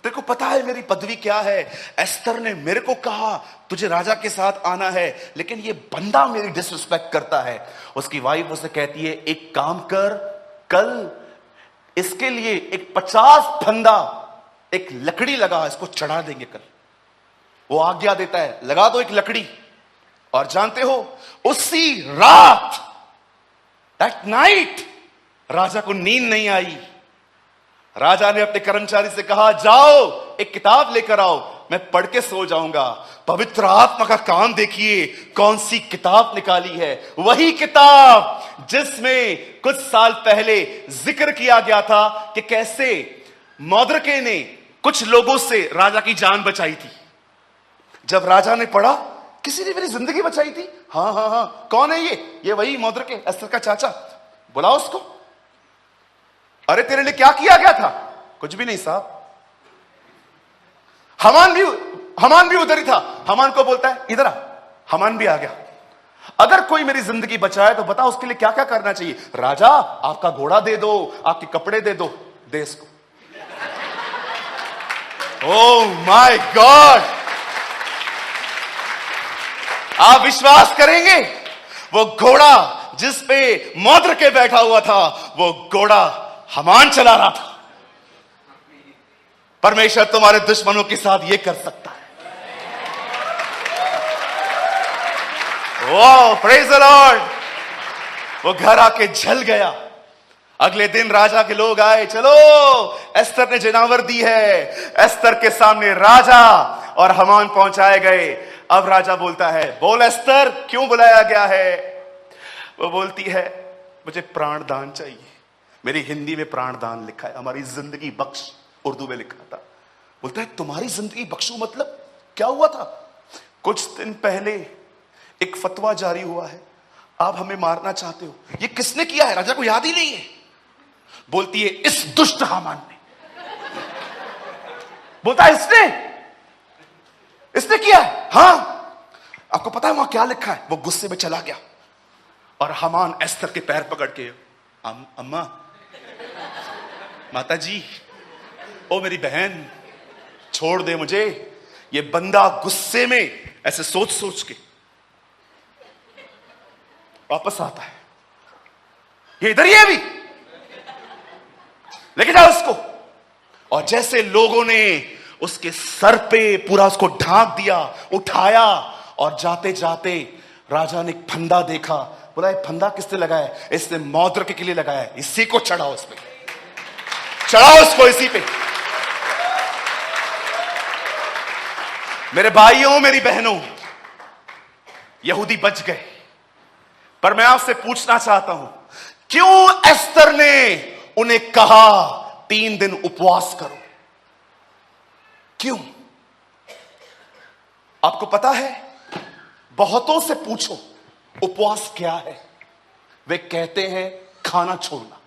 तेरे को पता है मेरी पदवी क्या है? एस्तर ने मेरे को कहा तुझे राजा के साथ आना है, लेकिन ये बंदा मेरी डिसरिस्पेक्ट करता है। उसकी वाइफ उसे कहती है, एक काम कर, कल इसके लिए एक 50 फंदा एक लकड़ी लगा, इसको चढ़ा देंगे कल। वो आज्ञा देता है, लगा दो एक लकड़ी। और जानते हो उसी रात, दैट नाइट, राजा को नींद नहीं आई। राजा ने अपने कर्मचारी से कहा, जाओ एक किताब लेकर आओ, मैं पढ़ के सो जाऊंगा। पवित्र आत्मा का काम देखिए, कौन सी किताब निकाली है। वही किताब जिसमें कुछ साल पहले जिक्र किया गया था कि कैसे मौद्रिके ने कुछ लोगों से राजा की जान बचाई थी। जब राजा ने पढ़ा, किसी ने मेरी जिंदगी बचाई थी। हाँ हाँ हाँ, कौन है ये वही मौद्रिके, एस्थर का चाचा। बुलाओ उसको। अरे तेरे लिए क्या किया गया था? कुछ भी नहीं साहब। हमान भी उधर ही था। हमान को बोलता है इधर आ। हमान भी आ गया। अगर कोई मेरी जिंदगी बचाए तो बता उसके लिए क्या क्या करना चाहिए। राजा, आपका घोड़ा दे दो, आपके कपड़े दे दो। दे इसको। ओह माय गॉड, आप विश्वास करेंगे, वो घोड़ा जिस पे मौद्रिके बैठा हुआ था, वो घोड़ा हमान चला रहा था। परमेश्वर तुम्हारे दुश्मनों के साथ ये कर सकता है। ओह प्रेज द लॉर्ड। वो घर आके जल गया। अगले दिन राजा के लोग आए, चलो एस्थर ने जनावर दी है। एस्थर के सामने राजा और हमान पहुंचाए गए। अब राजा बोलता है, बोल एस्थर, क्यों बुलाया गया है? वो बोलती है, मुझे प्राणदान चाहिए। मेरी हिंदी में प्राणदान लिखा है, हमारी जिंदगी बख्श उर्दू में लिखा था। बोलता है तुम्हारी जिंदगी बख्शू मतलब क्या हुआ था? कुछ दिन पहले एक फतवा जारी हुआ है, आप हमें मारना चाहते हो। ये किसने किया है? राजा को याद ही नहीं है। बोलती है इस दुष्ट हामान ने। बोलता है इसने किया है। हाँ, आपको पता है वहां क्या लिखा है? वो गुस्से में चला गया और हामान एस्थर के पैर पकड़ के, अम्मा, माता जी, ओ मेरी बहन, छोड़ दे मुझे। ये बंदा गुस्से में ऐसे सोच सोच के वापस आता है। ये इधर ही है अभी, लेके जाओ उसको। और जैसे लोगों ने उसके सर पे पूरा उसको ढांक दिया, उठाया, और जाते जाते राजा ने एक फंदा देखा। बोला ये फंदा किसने लगाया? इसने मौद्रिके के लिए लगाया है, इसी को चढ़ाओ, उस पे चढ़ाओ उसको, इसी पे। मेरे भाइयों, मेरी बहनों, यहूदी बच गए। पर मैं आपसे पूछना चाहता हूं, क्यों एस्थर ने उन्हें कहा 3 दिन उपवास करो? क्यों? आपको पता है, बहुतों से पूछो उपवास क्या है, वे कहते हैं खाना छोड़ना।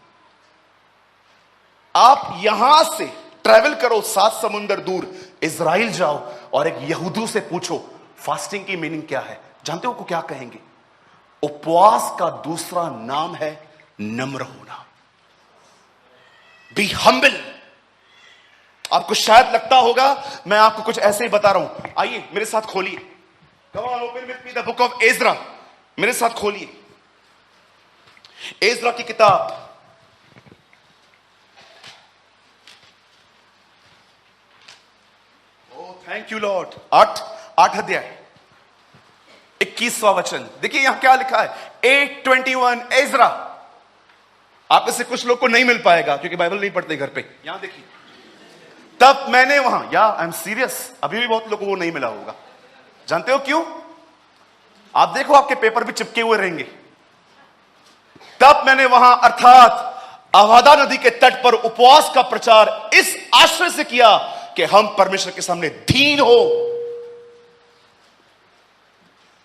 आप यहां से ट्रैवल करो 7 समुंदर दूर, इजराइल जाओ और एक यहूदी से पूछो फास्टिंग की मीनिंग क्या है। जानते हो को क्या कहेंगे? उपवास का दूसरा नाम है नम्र होना। Be humble. आपको शायद लगता होगा मैं आपको कुछ ऐसे ही बता रहा हूं। आइए मेरे साथ खोलिए, come on, open with me the book of Ezra. मेरे साथ खोलिए एज्रा की किताब। Oh thank you Lord. 8 अध्याय 21वां वचन। देखिए यहां क्या लिखा है, 8:21 एज्रा। आप में से कुछ लोग को नहीं मिल पाएगा क्योंकि बाइबल नहीं पढ़ते घर पे। यहां देखिए, तब मैंने वहां, या आई एम सीरियस, अभी भी बहुत लोगों को वो नहीं मिला होगा। जानते हो क्यों? आप देखो, आपके पेपर भी चिपके हुए रहेंगे। तब मैंने वहां अर्थात अवादा नदी के तट पर उपवास का प्रचार इस आशय से किया कि हम परमेश्वर के सामने दीन हो।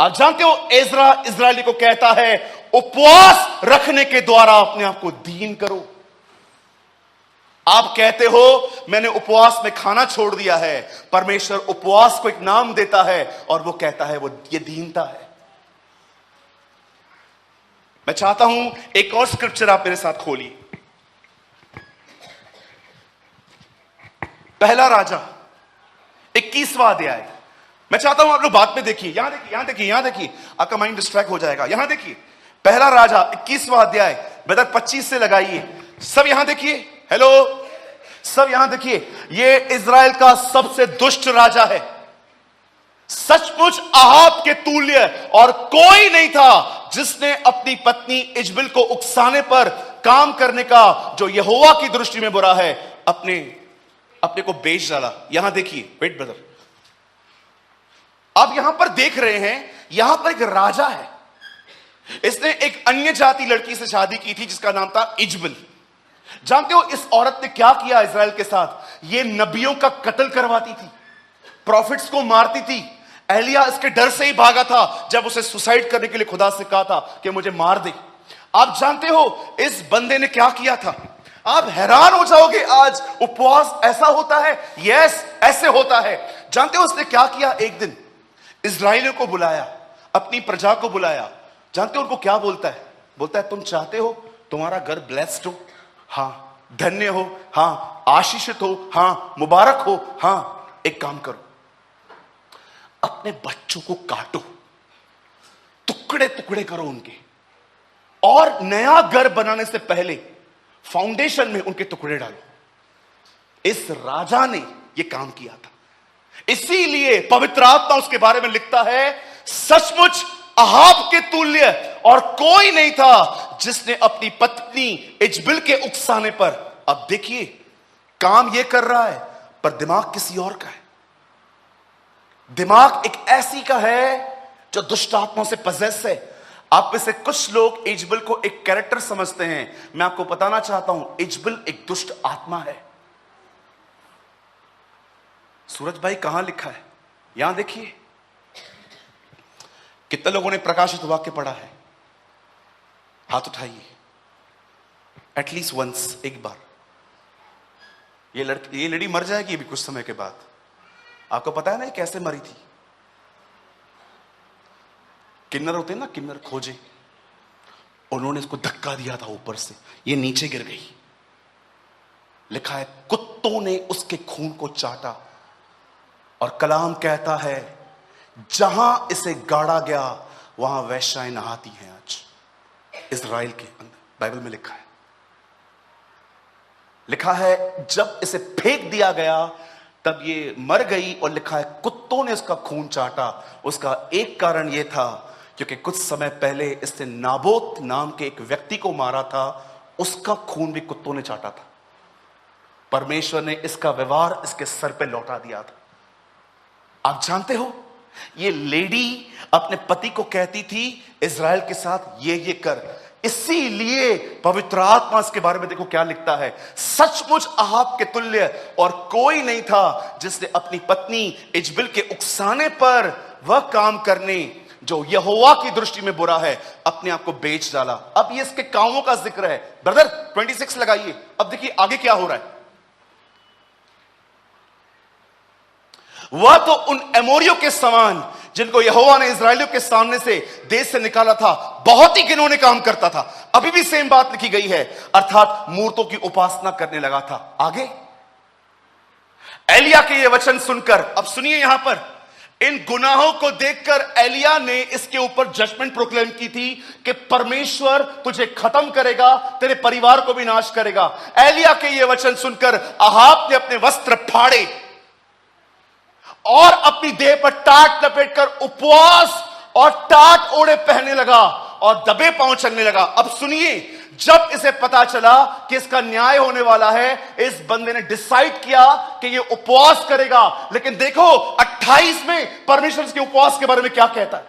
आप जानते हो एज्रा इजरायली को कहता है उपवास रखने के द्वारा अपने आप को दीन करो। आप कहते हो मैंने उपवास में खाना छोड़ दिया है। परमेश्वर उपवास को एक नाम देता है और वो कहता है वो ये दीनता है। मैं चाहता हूं एक और स्क्रिप्चर आप मेरे साथ खोलिए। पहला राजा 21वां अध्याय। मैं चाहता हूं आप लोग बात में देखिए। यहां देखिए, यहां देखिए, यहां देखिए, आपका माइंड डिस्ट्रैक्ट हो जाएगा। यहां देखिए, पहला राजा 21वां अध्याय, ब्रदर 25 से लगाइए। सब यहां देखिए, हेलो, सब यहां देखिए। ये इजराइल का सबसे दुष्ट राजा है, सचमुच अहाब के तुल्य और कोई नहीं था जिसने अपनी पत्नी इजबिल को उकसाने पर काम करने का जो यहोवा की दृष्टि में बुरा है अपने को बेच डाला। यहां देखिए, वेट ब्रदर, आप यहां पर देख रहे हैं, यहां पर एक राजा है, इसने एक अन्य जाति लड़की से शादी की थी जिसका नाम था इजबल। जानते हो इस औरत ने क्या किया इजराइल के साथ? ये नबियों का कत्ल करवाती थी, प्रॉफिट्स को मारती थी। एलिया इसके डर से ही भागा था जब उसे सुसाइड करने के लिए खुदा से कहा था कि मुझे मार दे। आप जानते हो इस बंदे ने क्या किया था? आप हैरान हो जाओगे। आज उपवास ऐसा होता है, यस ऐसे होता है। जानते हो उसने क्या किया? एक दिन इजराइलियों को बुलाया, अपनी प्रजा को बुलाया। जानते हो उनको क्या बोलता है? बोलता है तुम चाहते हो तुम्हारा घर ब्लेस्ड हो? हाँ। धन्य हो? हाँ। आशीषित हो? हाँ। मुबारक हो? हाँ। एक काम करो, अपने बच्चों को काटो, टुकड़े टुकड़े करो उनके, और नया घर बनाने से पहले फाउंडेशन में उनके टुकड़े डालो। इस राजा ने यह काम किया था। इसीलिए पवित्र आत्मा उसके बारे में लिखता है, सचमुच अहाब के तुल्य और कोई नहीं था जिसने अपनी पत्नी इजबल के उकसाने पर। अब देखिए काम यह कर रहा है पर दिमाग किसी और का है। दिमाग एक ऐसी का है जो दुष्ट आत्माओं से पजेस है। आप में से कुछ लोग इजबल को एक कैरेक्टर समझते हैं। मैं आपको बताना चाहता हूं इजबल एक दुष्ट आत्मा है। सूरज भाई कहां लिखा है? यहां देखिए। कितने लोगों ने प्रकाशित वाक्य पढ़ा है? हाथ उठाइए। एटलीस्ट वंस, एक बार। ये लड़ी मर जाएगी अभी कुछ समय के बाद। आपको पता है ना कैसे मरी थी? किन्नर होते हैं ना, किन्नर खोजे, उन्होंने इसको धक्का दिया था ऊपर से, ये नीचे गिर गई। लिखा है कुत्तों ने उसके खून को चाटा। और कलाम कहता है जहां इसे गाड़ा गया वहां वैश्याएं नहाती हैं आज इजराइल के अंदर। बाइबल में लिखा है जब इसे फेंक दिया गया तब ये मर गई। और लिखा है कुत्तों ने उसका खून चाटा। उसका एक कारण यह था क्योंकि कुछ समय पहले इसने नाबोत नाम के एक व्यक्ति को मारा था, उसका खून भी कुत्तों ने चाटा था। परमेश्वर ने इसका व्यवहार इसके सर पे लौटा दिया था। आप जानते हो ये लेडी अपने पति को कहती थी इजराइल के साथ ये कर। इसीलिए पवित्र आत्मा इसके बारे में देखो क्या लिखता है, सचमुच अहाब के तुल्य और कोई नहीं था जिसने अपनी पत्नी इजबल के उकसाने पर वह काम करने जो यहोवा की दृष्टि में बुरा है अपने आप को बेच डाला। अब ये इसके कामों का जिक्र है। ब्रदर 26 लगाइए। अब देखिए आगे क्या हो रहा है। वह तो उन एमोरियों के समान जिनको यहोवा ने इजराइलियों के सामने से देश से निकाला था बहुत ही घिनौने काम करता था। अभी भी सेम बात लिखी गई है, अर्थात मूर्तों की उपासना करने लगा था। आगे एलिया के ये वचन सुनकर, अब सुनिए यहां पर, इन गुनाहों को देखकर एलिया ने इसके ऊपर जजमेंट प्रोक्लेम की थी कि परमेश्वर तुझे खत्म करेगा, तेरे परिवार को भी नाश करेगा। एलिया के ये वचन सुनकर अहाब ने अपने वस्त्र फाड़े और अपनी देह पर टाट लपेटकर उपवास और टाट ओढ़े पहनने लगा और दबे पांव चलने लगा। अब सुनिए, जब इसे पता चला कि इसका न्याय होने वाला है, इस बंदे ने डिसाइड किया कि ये उपवास करेगा। लेकिन देखो 28 में परमेश्वर के उपवास के बारे में क्या कहता है।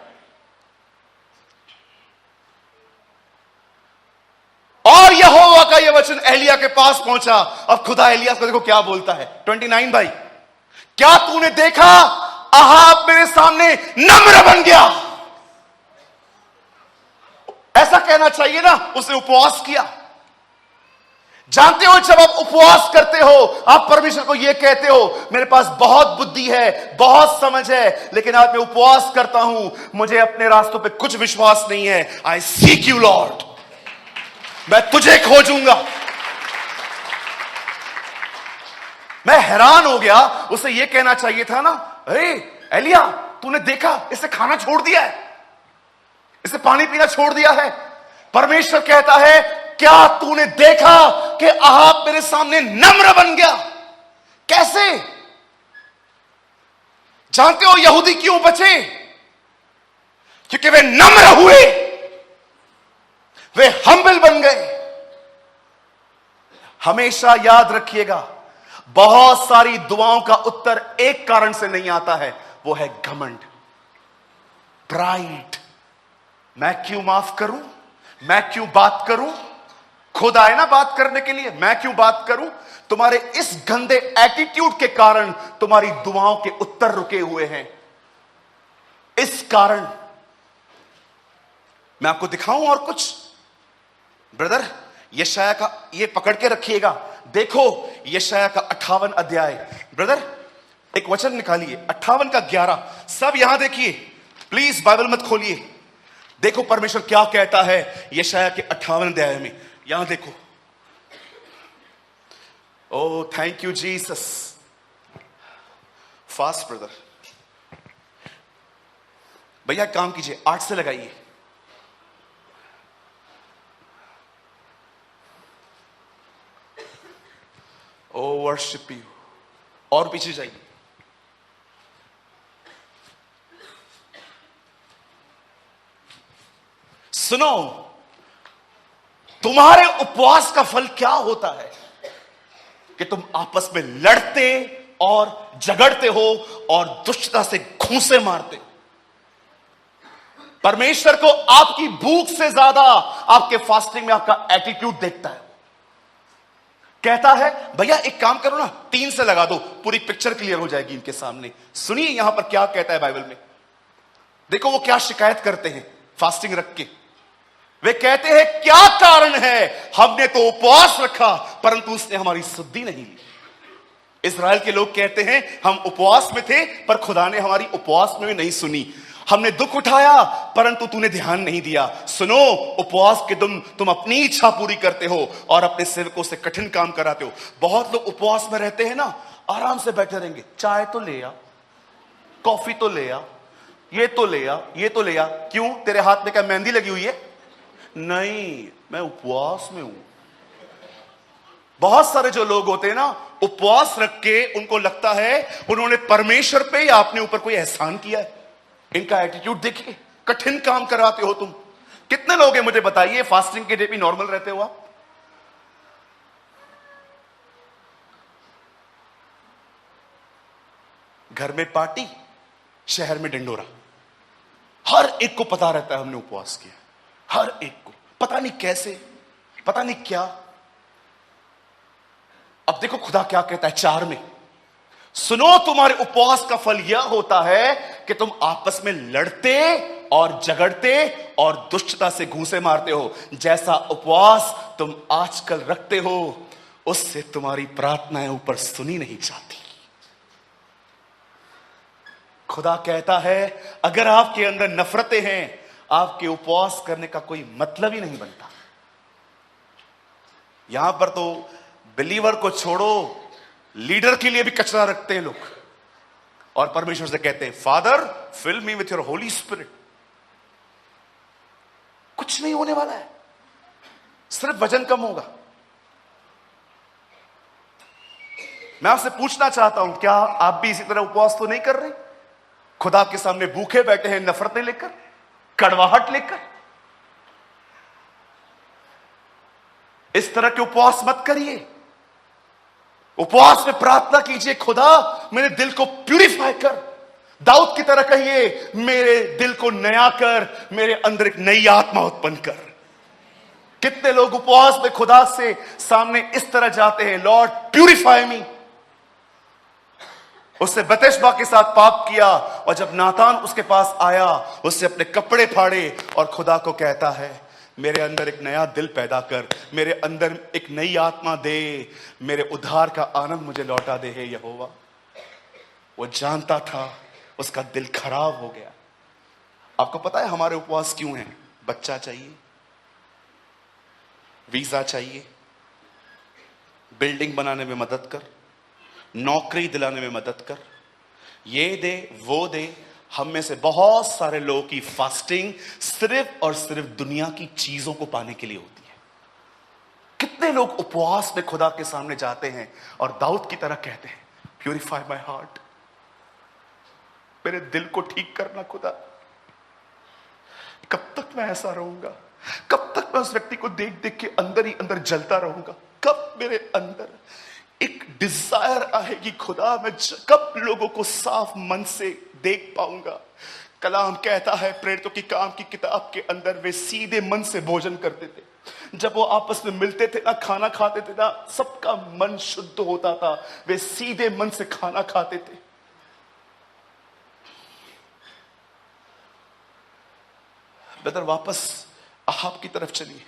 और यहोवा का यह वचन एलिया के पास पहुंचा। अब खुदा एलिया को देखो क्या बोलता है। 29 भाई, क्या तूने देखा अहाब मेरे सामने नम्र बन गया। ऐसा कहना चाहिए ना, उसने उपवास किया। जानते हो जब आप उपवास करते हो आप परमेश्वर को यह कहते हो मेरे पास बहुत बुद्धि है, बहुत समझ है, लेकिन आज मैं उपवास करता हूं, मुझे अपने रास्तों पे कुछ विश्वास नहीं है। आई सीक यू लॉर्ड, मैं तुझे खोजूंगा। मैं हैरान हो गया। उसे यह कहना चाहिए था ना, अरे एलिया तूने देखा इसने खाना छोड़ दिया है, इसने पानी पीना छोड़ दिया है। परमेश्वर कहता है क्या तूने देखा कि अहाब मेरे सामने नम्र बन गया। कैसे? जानते हो यहूदी क्यों बचे? क्योंकि वे नम्र हुए, वे हम्बल बन गए। हमेशा याद रखिएगा, बहुत सारी दुआओं का उत्तर एक कारण से नहीं आता है, वो है घमंड। प्राइड। मैं क्यों माफ करूं, मैं क्यों बात करूं, खुद आए ना बात करने के लिए, मैं क्यों बात करूं। तुम्हारे इस गंदे एटीट्यूड के कारण तुम्हारी दुआओं के उत्तर रुके हुए हैं। इस कारण मैं आपको दिखाऊं और कुछ। ब्रदर, यशाया का ये पकड़ के रखिएगा, देखो यशाया का 58 अध्याय। ब्रदर एक वचन निकालिए, 58 का 11। सब यहां देखिए, प्लीज बाइबल मत खोलिए। देखो परमेश्वर क्या कहता है यशाया के 58 अध्याय में, यहां देखो। Oh thank you Jesus. Fast brother, भैया काम कीजिए, 8 से लगाइए। Oh worship you. और पीछे जाइए। सुनो, तुम्हारे उपवास का फल क्या होता है कि तुम आपस में लड़ते और झगड़ते हो और दुष्टता से घूंसे मारते हो। परमेश्वर को आपकी भूख से ज्यादा आपके फास्टिंग में आपका एटीट्यूड देखता है। कहता है भैया एक काम करो ना, 3 से लगा दो, पूरी पिक्चर क्लियर हो जाएगी इनके सामने। सुनिए यहां पर क्या कहता है बाइबल में। देखो वो क्या शिकायत करते हैं फास्टिंग रख के। वे कहते हैं क्या कारण है, हमने तो उपवास रखा परंतु उसने हमारी सुधि नहीं ली। इस्राएल के लोग कहते हैं हम उपवास में थे पर खुदा ने हमारी उपवास में भी नहीं सुनी। हमने दुख उठाया परंतु तूने ध्यान नहीं दिया। सुनो, उपवास के तुम अपनी इच्छा पूरी करते हो और अपने सेवकों से कठिन काम कराते हो। बहुत लोग उपवास में रहते हैं ना, आराम से बैठे रहेंगे, चाय तो ले आ, कॉफी तो ले आ, ये तो ले आ, ये तो ले आ। क्यों, तेरे हाथ में क्या मेहंदी लगी हुई है? नहीं, मैं उपवास में हूं। बहुत सारे जो लोग होते हैं ना, उपवास रख के उनको लगता है उन्होंने परमेश्वर पे या अपने ऊपर कोई एहसान किया है। इनका एटीट्यूड देखिए, कठिन काम कराते हो तुम। कितने लोग हैं मुझे बताइए फास्टिंग के डे भी नॉर्मल रहते हो आप? घर में पार्टी, शहर में डंडोरा। हर एक को पता रहता है हमने उपवास किया, हर एक को पता नहीं कैसे, पता नहीं क्या। अब देखो खुदा क्या कहता है 4 में। सुनो, तुम्हारे उपवास का फल यह होता है कि तुम आपस में लड़ते और झगड़ते और दुष्टता से घूंसे मारते हो। जैसा उपवास तुम आजकल रखते हो उससे तुम्हारी प्रार्थनाएं ऊपर सुनी नहीं जाती। खुदा कहता है अगर आपके अंदर नफरतें हैं, आपके उपवास करने का कोई मतलब ही नहीं बनता। यहां पर तो बिलीवर को छोड़ो, लीडर के लिए भी कचरा रखते हैं लोग और परमेश्वर से कहते हैं father fill me with your holy spirit. कुछ नहीं होने वाला है, सिर्फ वजन कम होगा। मैं आपसे पूछना चाहता हूं, क्या आप भी इसी तरह उपवास तो नहीं कर रहे? खुदा के सामने भूखे बैठे हैं, नफरतें लेकर, कड़वाहट लेकर। इस तरह के उपवास मत करिए। उपवास में प्रार्थना कीजिए, खुदा मेरे दिल को प्यूरिफाई कर। दाऊद की तरह कहिए मेरे दिल को नया कर, मेरे अंदर एक नई आत्मा उत्पन्न कर। कितने लोग उपवास में खुदा से सामने इस तरह जाते हैं, लॉर्ड प्यूरिफाई मी। उसने बतशबा के साथ पाप किया और जब नातान उसके पास आया उससे अपने कपड़े फाड़े और खुदा को कहता है मेरे अंदर एक नया दिल पैदा कर, मेरे अंदर एक नई आत्मा दे, मेरे उद्धार का आनंद मुझे लौटा दे हे यहोवा। वो जानता था उसका दिल खराब हो गया। आपको पता है हमारे उपवास क्यों हैं? बच्चा चाहिए, वीजा चाहिए, बिल्डिंग बनाने में मदद कर, नौकरी दिलाने में मदद कर, ये दे वो दे। हम में से बहुत सारे लोगों की फास्टिंग सिर्फ और सिर्फ दुनिया की चीजों को पाने के लिए होती है। कितने लोग उपवास में खुदा के सामने जाते हैं और दाऊद की तरह कहते हैं प्यूरिफाई माय हार्ट, मेरे दिल को ठीक करना खुदा। कब तक मैं ऐसा रहूंगा? कब तक मैं उस व्यक्ति को देख देख के अंदर ही अंदर जलता रहूंगा? कब मेरे अंदर एक डिजायर आएगी खुदा, मैं कब लोगों को साफ मन से देख पाऊंगा? कलाम कहता है, प्रेरितों की काम की किताब के अंदर, वे सीधे मन से भोजन करते थे। जब वो आपस में मिलते थे ना, खाना खाते थे ना, सबका मन शुद्ध होता था। वे सीधे मन से खाना खाते थे। ब्रदर, वापस अहाब की तरफ चलिए।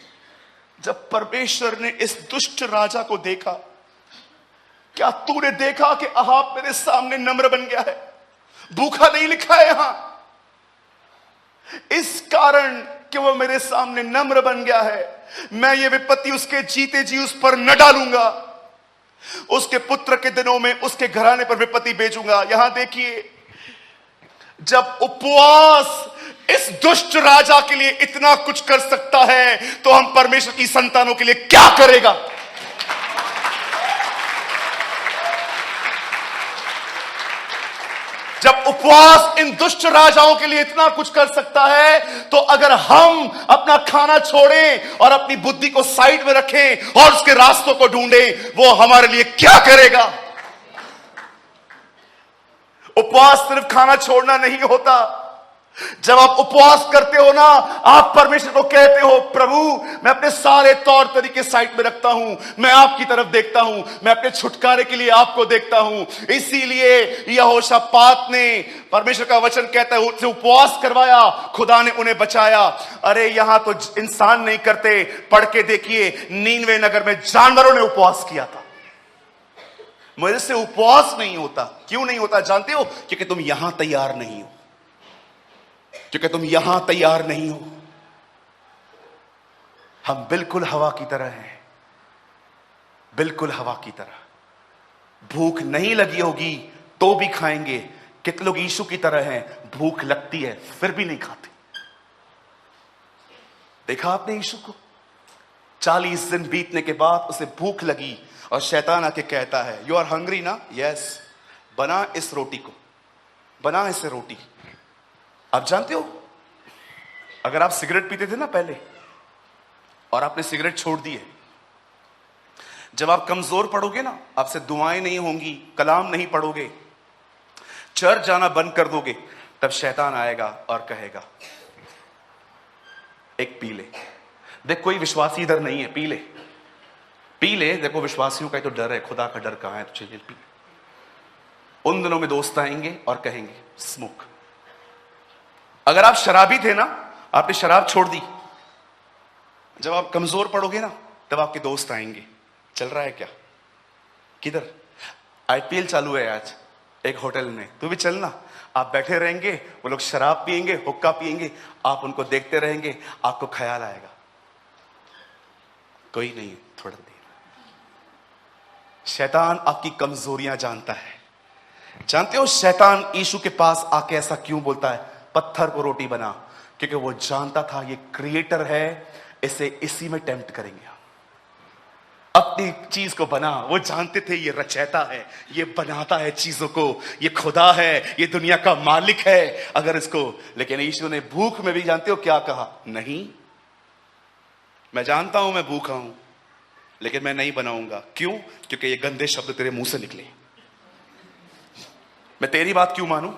जब परमेश्वर ने इस दुष्ट राजा को देखा, क्या तूने देखा कि अहाब मेरे सामने नम्र बन गया है? भूखा नहीं लिखा है यहां, इस कारण कि वो मेरे सामने नम्र बन गया है, मैं ये विपत्ति उसके जीते जी उस पर न डालूंगा। उसके पुत्र के दिनों में उसके घराने पर विपत्ति भेजूंगा। यहां देखिए, जब उपवास इस दुष्ट राजा के लिए इतना कुछ कर सकता है, तो हम परमेश्वर की संतानों के लिए क्या करेगा? जब उपवास इन दुष्ट राजाओं के लिए इतना कुछ कर सकता है, तो अगर हम अपना खाना छोड़ें और अपनी बुद्धि को साइड में रखें और उसके रास्तों को ढूंढें, वो हमारे लिए क्या करेगा? उपवास सिर्फ खाना छोड़ना नहीं होता। जब आप उपवास करते हो ना, आप परमेश्वर को कहते हो, प्रभु मैं अपने सारे तौर तरीके साइड में रखता हूं, मैं आपकी तरफ देखता हूं, मैं अपने छुटकारे के लिए आपको देखता हूं। इसीलिए यहोशापात ने, परमेश्वर का वचन कहता है, उससे उपवास करवाया, खुदा ने उन्हें बचाया। अरे यहां तो इंसान नहीं करते, पढ़ के देखिए, नीनवे नगर में जानवरों ने उपवास किया था। मेरे से उपवास नहीं होता। क्यों नहीं होता जानते हो? क्योंकि तुम यहां तैयार नहीं हो, क्योंकि तुम यहां तैयार नहीं हो। हम बिल्कुल हवा की तरह हैं, बिल्कुल हवा की तरह। भूख नहीं लगी होगी तो भी खाएंगे। कितने लोग यीशु की तरह हैं, भूख लगती है फिर भी नहीं खाते। देखा आपने यीशु को? 40 दिन बीतने के बाद उसे भूख लगी और शैतान आके कहता है, यू आर हंग्री ना? यस, बना इस रोटी को, बना इसे रोटी। आप जानते हो, अगर आप सिगरेट पीते थे ना पहले, और आपने सिगरेट छोड़ दी है, जब आप कमजोर पड़ोगे ना, आपसे दुआएं नहीं होंगी, कलाम नहीं पढ़ोगे, चर्च जाना बंद कर दोगे, तब शैतान आएगा और कहेगा, एक पी ले। देख, कोई विश्वासी इधर नहीं है, पी ले, पी ले। देखो, विश्वासियों का तो डर है, खुदा का डर कहां है? तो चलिए पी। उन दिनों में दोस्त आएंगे और कहेंगे, स्मोक। अगर आप शराबी थे ना, आपने शराब छोड़ दी, जब आप कमजोर पड़ोगे ना, तब आपके दोस्त आएंगे, चल रहा है क्या? किधर? आईपीएल चालू है आज एक होटल में, तू भी चलना। आप बैठे रहेंगे, वो लोग शराब पिएंगे, हुक्का पिएंगे, आप उनको देखते रहेंगे, आपको ख्याल आएगा, कोई नहीं, थोड़ा देर। शैतान आपकी कमजोरियां जानता है। जानते हो शैतान यीशु के पास आके ऐसा क्यों बोलता है, पत्थर को रोटी बना? क्योंकि वो जानता था ये क्रिएटर है, इसे इसी में टेम्प्ट करेंगे। अपनी चीज को बना, वो जानते थे ये रचयिता है, ये बनाता है चीजों को, ये खुदा है, ये दुनिया का मालिक है। अगर इसको, लेकिन यीशु ने भूख में भी जानते हो क्या कहा? नहीं, मैं जानता हूं मैं भूखा हूं, लेकिन मैं नहीं बनाऊंगा। क्यों? क्योंकि ये गंदे शब्द तेरे मुंह से निकले। मैं तेरी बात क्यों मानूं?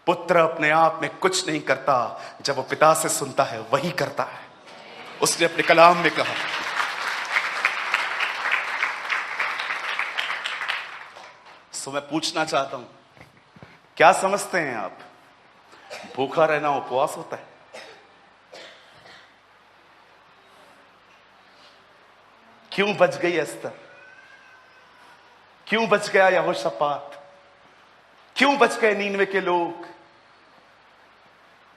पुत्र अपने आप में कुछ नहीं करता, जब वो पिता से सुनता है वही करता है। उसने अपने कलाम में कहा। सो मैं पूछना चाहता हूं, क्या समझते हैं आप, भूखा रहना उपवास होता है? क्यों बच गई एस्तर? क्यों बच गया यहोशापात? क्यों बच गए नीनवे के लोग?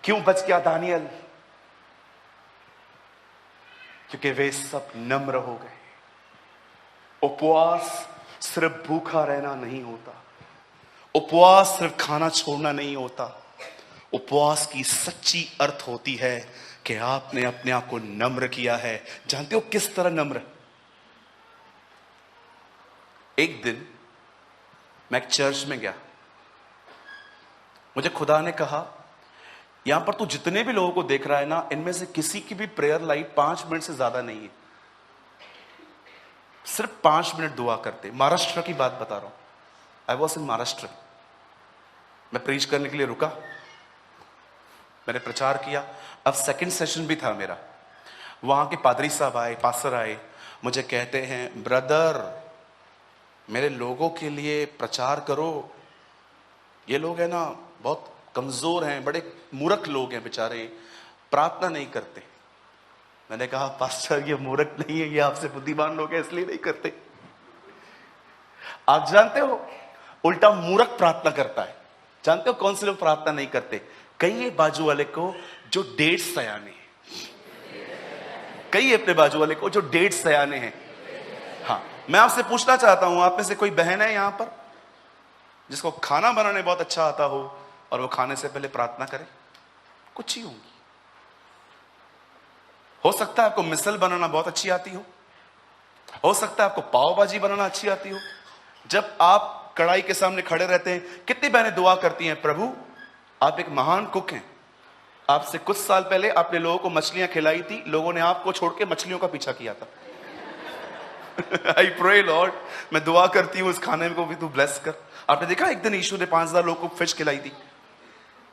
क्यों बच गया दानियल? क्योंकि वे सब नम्र हो गए। उपवास सिर्फ भूखा रहना नहीं होता, उपवास सिर्फ खाना छोड़ना नहीं होता। उपवास की सच्ची अर्थ होती है कि आपने अपने आप को नम्र किया है। जानते हो किस तरह नम्र? एक दिन मैं एक चर्च में गया, मुझे खुदा ने कहा, यहां पर तू जितने भी लोगों को देख रहा है ना, इनमें से किसी की भी प्रेयर लाइफ 5 मिनट से ज्यादा नहीं है। सिर्फ 5 मिनट दुआ करते। महाराष्ट्र की बात बता रहा हूं, आई वॉज इन महाराष्ट्र। मैं प्रीच करने के लिए रुका, मैंने प्रचार किया। अब सेकंड सेशन भी था मेरा। वहां के पादरी साहब आए, पास्टर आए, मुझे कहते हैं, ब्रदर मेरे लोगों के लिए प्रचार करो। ये लोग है ना बहुत कमजोर हैं, बड़े मूर्ख लोग हैं बेचारे, प्रार्थना नहीं करते। मैंने कहा पास्टर ये मूर्ख नहीं है, ये आपसे बुद्धिमान लोग हैं इसलिए नहीं करते। आप जानते हो उल्टा मूर्ख प्रार्थना करता है। जानते हो कौन से लोग प्रार्थना नहीं करते? कहिए बाजू वाले को जो 1.5 सयाने हैं, कहिए अपने बाजू वाले को जो 1.5 सयाने हैं। हाँ, मैं आपसे पूछना चाहता हूं, आप में से कोई बहन है यहां पर जिसको खाना बनाने बहुत अच्छा आता हो और वो खाने से पहले प्रार्थना करे? कुछ ही होंगी। हो सकता है आपको मिसल बनाना बहुत अच्छी आती हो सकता है आपको पाव भाजी बनाना अच्छी आती हो। जब आप कढ़ाई के सामने खड़े रहते हैं, कितनी बहनें दुआ करती हैं, प्रभु आप एक महान कुक हैं, आपसे कुछ साल पहले आपने लोगों को मछलियां खिलाई थी, लोगों ने आपको छोड़ के मछलियों का पीछा किया था। आई प्रे लॉर्ड, मैं दुआ करती हूं इस खाने को भी तू ब्लेस कर। आपने देखा एक दिन यीशु ने 5000 लोगों को फिश खिलाई थी।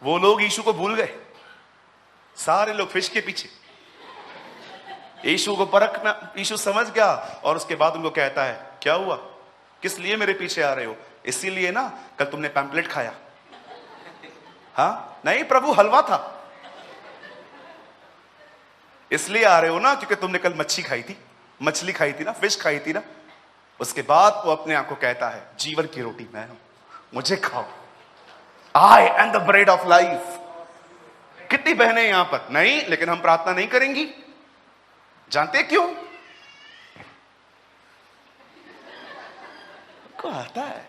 वो लोग यीशु को भूल गए, सारे लोग फिश के पीछे। यीशु को परखना, यीशु समझ गया और उसके बाद उनको कहता है, क्या हुआ, किस लिए मेरे पीछे आ रहे हो? इसीलिए ना कल तुमने पैम्पलेट खाया। हाँ नहीं प्रभु, हलवा था, इसलिए आ रहे हो ना क्योंकि तुमने कल मच्छी खाई थी, मछली खाई थी ना, फिश खाई थी ना। उसके बाद वो अपने आप को कहता है, जीवन की रोटी मैं हूं, मुझे खाओ, I am the bread of life. कितनी बहनें यहां पर नहीं, लेकिन हम प्रार्थना नहीं करेंगी। जानते क्यों? को आता है।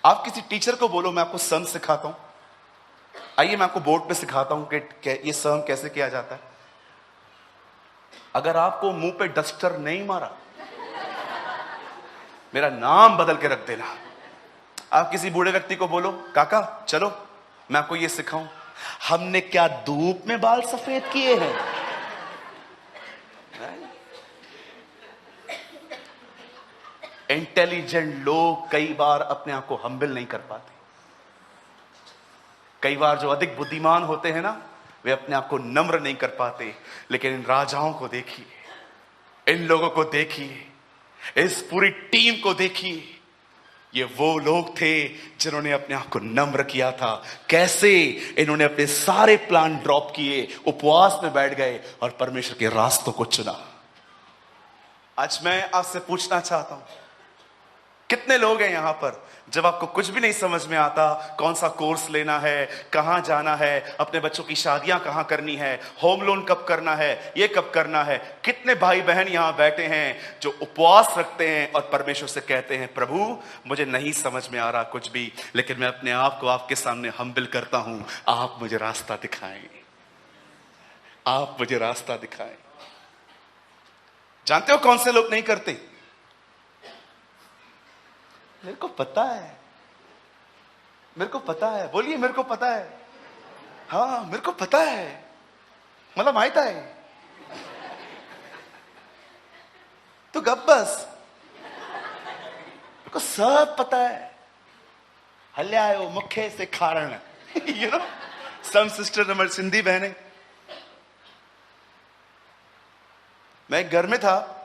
आप किसी टीचर को बोलो मैं आपको सम सिखाता हूं, आइए मैं आपको बोर्ड पे सिखाता हूं कि ये सम कैसे किया जाता है। अगर आपको मुंह पे डस्टर नहीं मारा, मेरा नाम बदल के रख देना। आप किसी बूढ़े व्यक्ति को बोलो, काका चलो मैं आपको ये सिखाऊं, हमने क्या धूप में बाल सफेद किए हैं? इंटेलिजेंट लोग कई बार अपने आप को हम्बल नहीं कर पाते। कई बार जो अधिक बुद्धिमान होते हैं ना, वे अपने आप को नम्र नहीं कर पाते। लेकिन इन राजाओं को देखिए, इन लोगों को देखिए, इस पूरी टीम को देखिए, ये वो लोग थे जिन्होंने अपने आप को नम्र किया था। कैसे इन्होंने अपने सारे प्लान ड्रॉप किए, उपवास में बैठ गए और परमेश्वर के रास्तों को चुना। आज मैं आपसे पूछना चाहता हूं, कितने लोग हैं यहां पर जब आपको कुछ भी नहीं समझ में आता, कौन सा कोर्स लेना है, कहां जाना है, अपने बच्चों की शादियां कहां करनी है, होम लोन कब करना है, ये कब करना है? कितने भाई बहन यहां बैठे हैं जो उपवास रखते हैं और परमेश्वर से कहते हैं, प्रभु मुझे नहीं समझ में आ रहा कुछ भी, लेकिन मैं अपने आप को आपके सामने हम्बल करता हूं, आप मुझे रास्ता दिखाएं, आप मुझे रास्ता दिखाएं। जानते हो कौन से लोग नहीं करते? मेरे को पता है, मेरे को पता है, बोलिए मेरे को पता है। हाँ मेरे को पता है, मतलब माहित है तो गप बस, मेरे को सब पता है। हल्यायो मुखे से खारण यू नो सम सिस्टर हमारी सिंधी बहनें। मैं घर में था,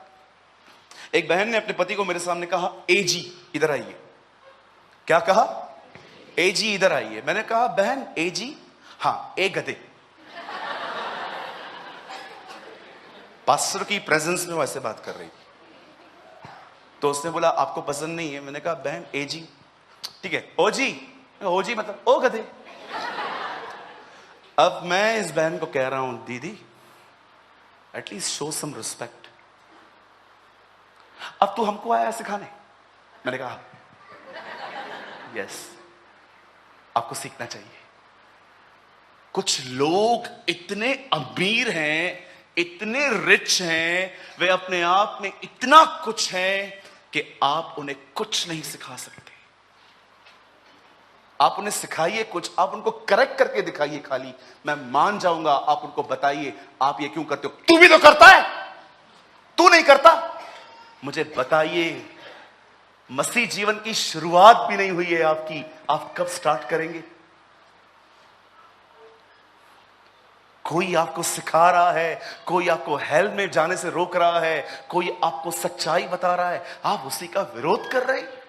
एक बहन ने अपने पति को मेरे सामने कहा, एजी इधर आइए। क्या कहा? एजी इधर आइए। मैंने कहा बहन एजी? हाँ, ए गधे। पास्टर की प्रेजेंस में वैसे बात कर रही थी। तो उसने बोला आपको पसंद नहीं है? मैंने कहा बहन एजी ठीक है, ओजी, ओजी मतलब ओ गधे। अब मैं इस बहन को कह रहा हूं, दीदी एटलीस्ट शो सम रिस्पेक्ट। अब तू हमको आया सिखाने? मैंने कहा यस, आपको सीखना चाहिए। कुछ लोग इतने अमीर हैं, इतने रिच हैं, वे अपने आप में इतना कुछ हैं कि आप उन्हें कुछ नहीं सिखा सकते। आप उन्हें सिखाइए कुछ, आप उनको करेक्ट करके दिखाइए खाली, मैं मान जाऊंगा। आप उनको बताइए आप ये क्यों करते हो। तू भी तो करता है, तू नहीं करता? मुझे बताइए मसीह जीवन की शुरुआत भी नहीं हुई है आपकी, आप कब स्टार्ट करेंगे? कोई आपको सिखा रहा है, कोई आपको हेल में जाने से रोक रहा है, कोई आपको सच्चाई बता रहा है, आप उसी का विरोध कर रहे हैं।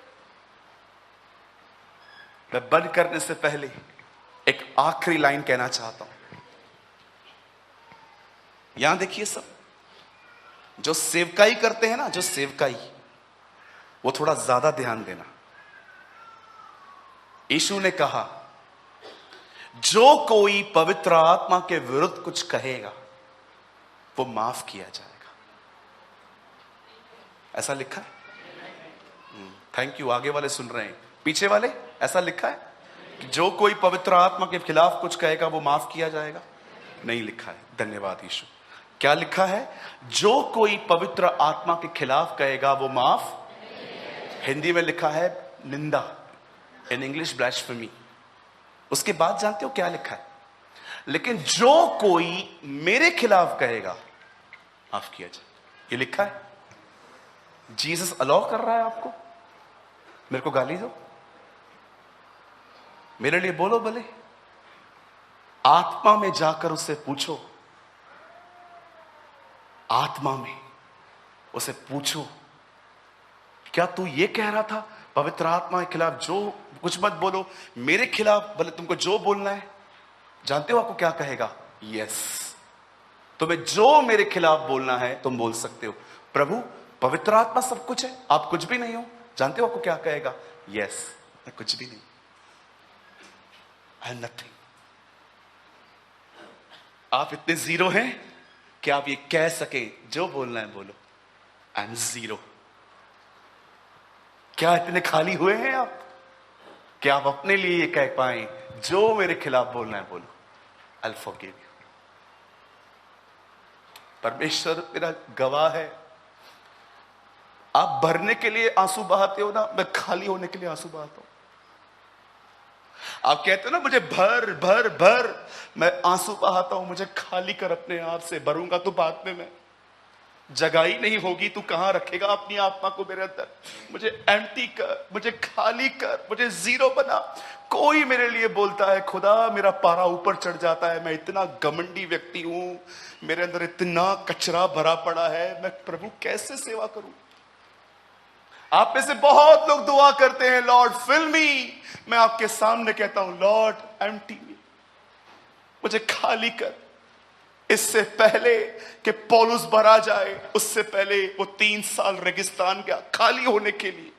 मैं बंद करने से पहले एक आखिरी लाइन कहना चाहता हूं। यहां देखिए सब, जो सेवकाई करते हैं ना, जो सेवकाई, वो थोड़ा ज्यादा ध्यान देना। यीशु ने कहा, जो कोई पवित्र आत्मा के विरुद्ध कुछ कहेगा वो माफ किया जाएगा। ऐसा लिखा है? Thank you. आगे वाले सुन रहे हैं, पीछे वाले ऐसा लिखा है कि जो कोई पवित्र आत्मा के खिलाफ कुछ कहेगा वो माफ किया जाएगा? नहीं लिखा है। धन्यवाद यीशु। क्या लिखा है? जो कोई पवित्र आत्मा के खिलाफ कहेगा वो माफ। हिंदी में लिखा है निंदा, इन इंग्लिश ब्लैस्फेमी। उसके बाद जानते हो क्या लिखा है? लेकिन जो कोई मेरे खिलाफ कहेगा माफ किया जाए, ये लिखा है। जीसस अलाउ कर रहा है आपको, मेरे को गाली दो, मेरे लिए बोलो, भले आत्मा में जाकर उससे पूछो, आत्मा में उसे पूछो, क्या तू ये कह रहा था पवित्र आत्मा के खिलाफ जो कुछ मत बोलो, मेरे खिलाफ भले तुमको जो बोलना है? जानते हो आपको क्या कहेगा? यस, तुम्हें जो मेरे खिलाफ बोलना है तुम बोल सकते हो। प्रभु, पवित्र आत्मा सब कुछ है, आप कुछ भी नहीं हो। जानते हो आपको क्या कहेगा? यस, मैं कुछ भी नहीं, आई एम नथिंग। आप इतने जीरो हैं कि आप ये कह सके जो बोलना है बोलो, आई एम जीरो। क्या इतने खाली हुए हैं आप कि आप अपने लिए ये कह पाए जो मेरे खिलाफ बोलना है बोलो, आई विल फॉरगिव यू। परमेश्वर मेरा गवाह है, आप भरने के लिए आंसू बहाते हो ना, मैं खाली होने के लिए आंसू बहाता हूं। आप कहते हो ना मुझे भर भर भर, मैं आंसू बहाता हूं, मुझे खाली कर अपने आप से। भरूंगा तो बाद में, मैं जगह ही नहीं होगी, तू कहां रखेगा अपनी आत्मा को मेरे अंदर? मुझे एम्प्टी कर, मुझे खाली कर, मुझे जीरो बना। कोई मेरे लिए बोलता है खुदा, मेरा पारा ऊपर चढ़ जाता है, मैं इतना घमंडी व्यक्ति हूं, मेरे अंदर इतना कचरा भरा पड़ा है, मैं प्रभु कैसे सेवा करूं? आप में से बहुत लोग दुआ करते हैं, लॉर्ड फिल मी। मैं आपके सामने कहता हूं, लॉर्ड एम्प्टी मी, मुझे खाली कर। इससे पहले कि पौलुस भरा जाए, उससे पहले वो 3 साल रेगिस्तान गया खाली होने के लिए।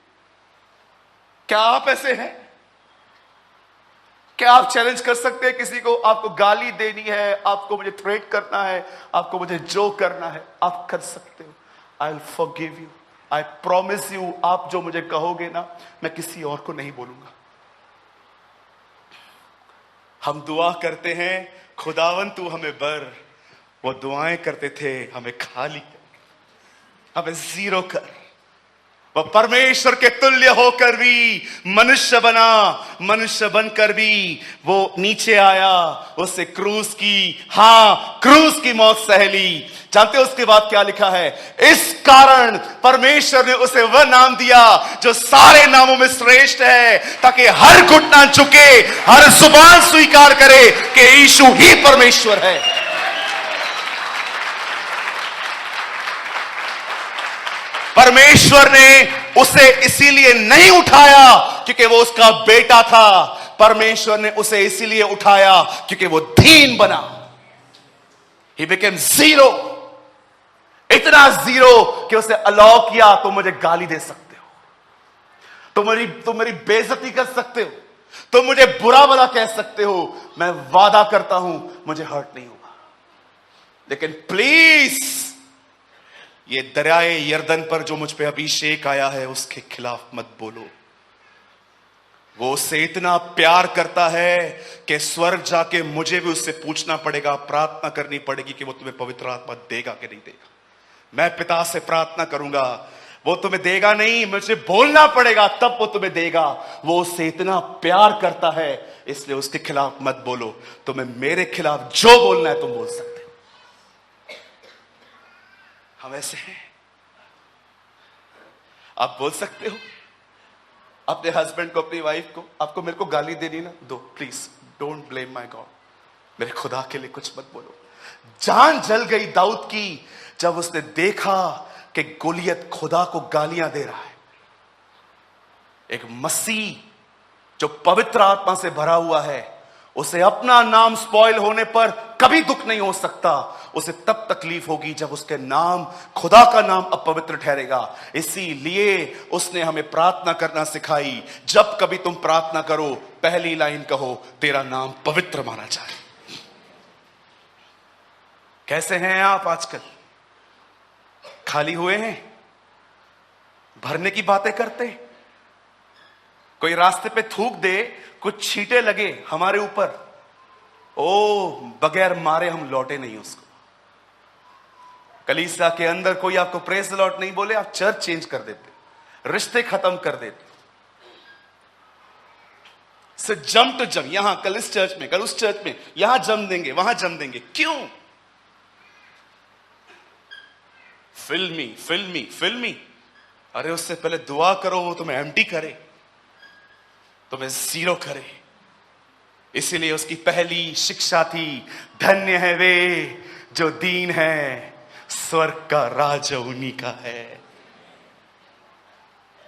क्या आप ऐसे हैं? क्या आप चैलेंज कर सकते हैं किसी को? आपको गाली देनी है, आपको मुझे थ्रेट करना है, आपको मुझे जो करना है आप कर सकते हो। I will forgive you, I promise you. आप जो मुझे कहोगे ना, मैं किसी और को नहीं बोलूंगा। हम दुआ करते हैं, खुदावन तू हमें भर। वो दुआएं करते थे, हमें खाली कर, हमें जीरो कर। वो परमेश्वर के तुल्य होकर भी मनुष्य बना, मनुष्य बनकर भी वो नीचे आया, उससे क्रूस की, हाँ क्रूस की मौत सह ली। जानते हो उसके बाद क्या लिखा है? इस कारण परमेश्वर ने उसे वह नाम दिया जो सारे नामों में श्रेष्ठ है, ताकि हर घुटना झुके, हर जुबान स्वीकार करे कि यीशु ही परमेश्वर है। परमेश्वर ने उसे इसीलिए नहीं उठाया क्योंकि वो उसका बेटा था, परमेश्वर ने उसे इसीलिए उठाया क्योंकि वो दीन बना। He became zero, इतना जीरो कि उसे अलाउ किया। तुम मुझे गाली दे सकते हो, तुम मेरी बेइज्जती कर सकते हो, तुम मुझे बुरा भला कह सकते हो, मैं वादा करता हूं मुझे हर्ट नहीं होगा। लेकिन प्लीज ये दरियाए यर्दन पर जो मुझ पे अभिषेक आया है उसके खिलाफ मत बोलो। वो उससे इतना प्यार करता है कि स्वर्ग जाके मुझे भी उससे पूछना पड़ेगा, प्रार्थना करनी पड़ेगी कि वो तुम्हें पवित्र आत्मा देगा कि नहीं देगा। मैं पिता से प्रार्थना करूंगा, वो तुम्हें देगा नहीं, मुझे बोलना पड़ेगा तब वो तुम्हें देगा। वो उससे इतना प्यार करता है, इसलिए उसके खिलाफ मत बोलो। तुम्हें मेरे खिलाफ जो बोलना है तुम बोल सकते हो। हम ऐसे हैं, आप बोल सकते हो अपने हस्बैंड को, अपनी वाइफ को, आपको मेरे को गाली देनी ना दो, please don't blame my God, मेरे खुदा के लिए कुछ मत बोलो। जान जल गई दाऊद की जब उसने देखा कि गोलियत खुदा को गालियां दे रहा है। एक मसीह जो पवित्र आत्मा से भरा हुआ है, उसे अपना नाम स्पॉइल होने पर कभी दुख नहीं हो सकता। उसे तब तकलीफ होगी जब उसके नाम, खुदा का नाम अपवित्र ठहरेगा। इसीलिए उसने हमें प्रार्थना करना सिखाई। जब कभी तुम प्रार्थना करो, पहली लाइन कहो, तेरा नाम पवित्र माना जाए। कैसे हैं आप आजकल? खाली हुए हैं? भरने की बातें करते? कोई रास्ते पे थूक दे, कुछ छींटे लगे हमारे ऊपर, ओ बगैर मारे हम लौटे नहीं उसको। कलीसिया के अंदर कोई आपको प्रेज द लॉर्ड नहीं बोले, आप चर्च चेंज कर देते, रिश्ते खत्म कर देते। से जम टू जम, यहां कल इस चर्च में, कल उस चर्च में, यहां जम देंगे, वहां जम देंगे। क्यों? फिल्मी फिल्मी फिल्मी। अरे उससे पहले दुआ करो वो तुम्हें एम्प्टी करे, तुम्हें जीरो करे। इसीलिए उसकी पहली शिक्षा थी, धन्य है वे जो दीन है, स्वर्ग का राज उन्हीं का है।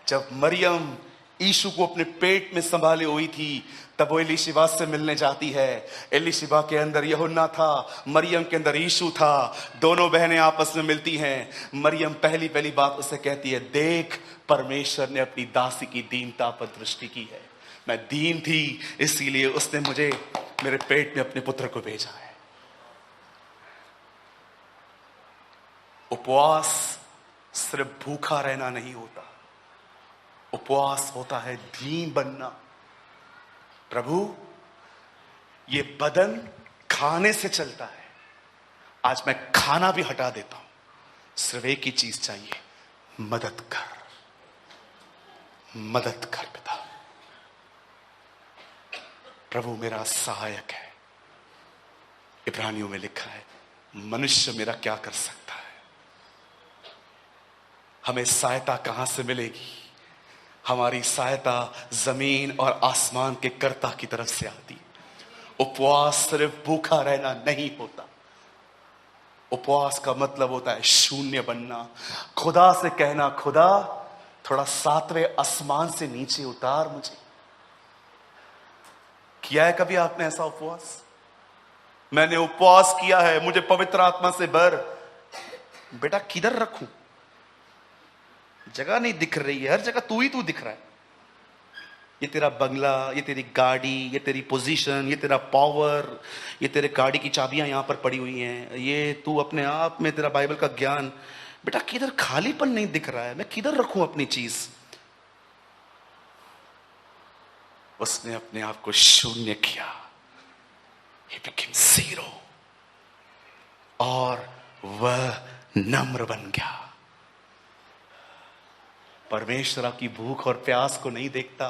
जब मरियम यीशु को अपने पेट में संभाले हुई थी, तब वो एलीशिबा से मिलने जाती है। एलीशिबा के अंदर यूहन्ना था, मरियम के अंदर यीशु था। दोनों बहनें आपस में मिलती हैं। मरियम पहली बात उसे कहती है, देख परमेश्वर ने अपनी दासी की दीनता पर दृष्टि की है। मैं दीन थी, इसीलिए उसने मुझे मेरे पेट में अपने पुत्र को भेजा है। उपवास सिर्फ भूखा रहना नहीं होता, उपवास होता है दीन बनना। प्रभु, ये बदन खाने से चलता है, आज मैं खाना भी हटा देता हूं, सिर्फ एक ही चीज चाहिए, मदद कर, मदद कर पिता। प्रभु मेरा सहायक है। इब्रानियों में लिखा है, मनुष्य मेरा क्या कर सकता है? हमें सहायता कहां से मिलेगी? हमारी सहायता जमीन और आसमान के कर्ता की तरफ से आती है। उपवास सिर्फ भूखा रहना नहीं होता, उपवास का मतलब होता है शून्य बनना, खुदा से कहना, खुदा थोड़ा सातवें आसमान से नीचे उतार मुझे। किया है कभी आपने ऐसा उपवास? मैंने उपवास किया है, मुझे पवित्र आत्मा से भर। बेटा किधर रखूं? जगह नहीं दिख रही है, हर जगह तू ही तू दिख रहा है। ये तेरा बंगला, ये तेरी गाड़ी, ये तेरी पोजीशन, ये तेरा पावर, ये तेरे गाड़ी की चाबियां यहां पर पड़ी हुई हैं, ये तू अपने आप में, तेरा बाइबल का ज्ञान। बेटा किधर खालीपन नहीं दिख रहा है, मैं किधर रखूं अपनी चीज? उसने अपने आप को शून्य किया, He became zero, और वह नम्र बन गया। परमेश्वर आपकी भूख और प्यास को नहीं देखता।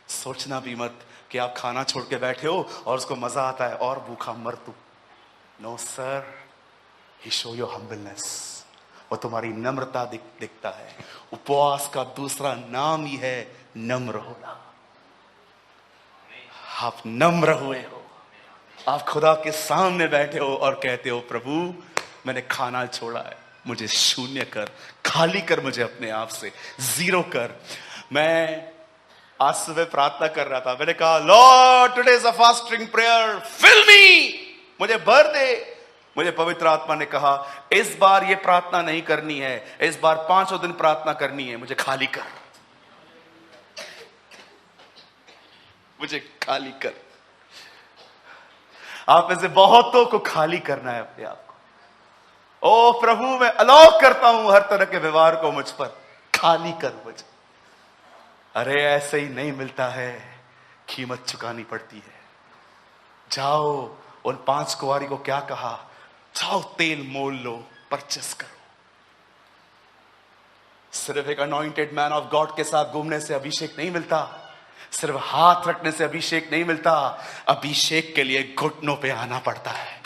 सोचना भी मत कि आप खाना छोड़ के बैठे हो और उसको मजा आता है और भूखा मर तू। No sir, he show your humbleness, और तुम्हारी नम्रता दिखता है। उपवास का दूसरा नाम ही है नम्र होना। आप नम्र हुए हो, आप खुदा के सामने बैठे हो और कहते हो, प्रभु मैंने खाना छोड़ा है, मुझे शून्य कर, खाली कर मुझे अपने आप से, जीरो कर। मैं आज सुबह प्रार्थना कर रहा था, मैंने कहा, Lord today is a fasting prayer, fill me, मुझे भर दे। मुझे पवित्र आत्मा ने कहा, इस बार ये प्रार्थना नहीं करनी है, इस बार 5 दिन प्रार्थना करनी है, मुझे खाली कर, मुझे खाली कर। आप में से बहुतों को खाली करना है अपने आप को। ओ प्रभु, मैं अलाउ करता हूं हर तरह के व्यवहार को मुझ पर, खाली कर मुझे। अरे ऐसे ही नहीं मिलता है, कीमत चुकानी पड़ती है। जाओ, उन 5 कुंवारी को क्या कहा, जाओ तेल मोल लो, परचेस करो। सिर्फ एक अनॉइंटेड मैन ऑफ गॉड के साथ घूमने से अभिषेक नहीं मिलता, सिर्फ हाथ रखने से अभिषेक नहीं मिलता। अभिषेक के लिए घुटनों पे आना पड़ता है।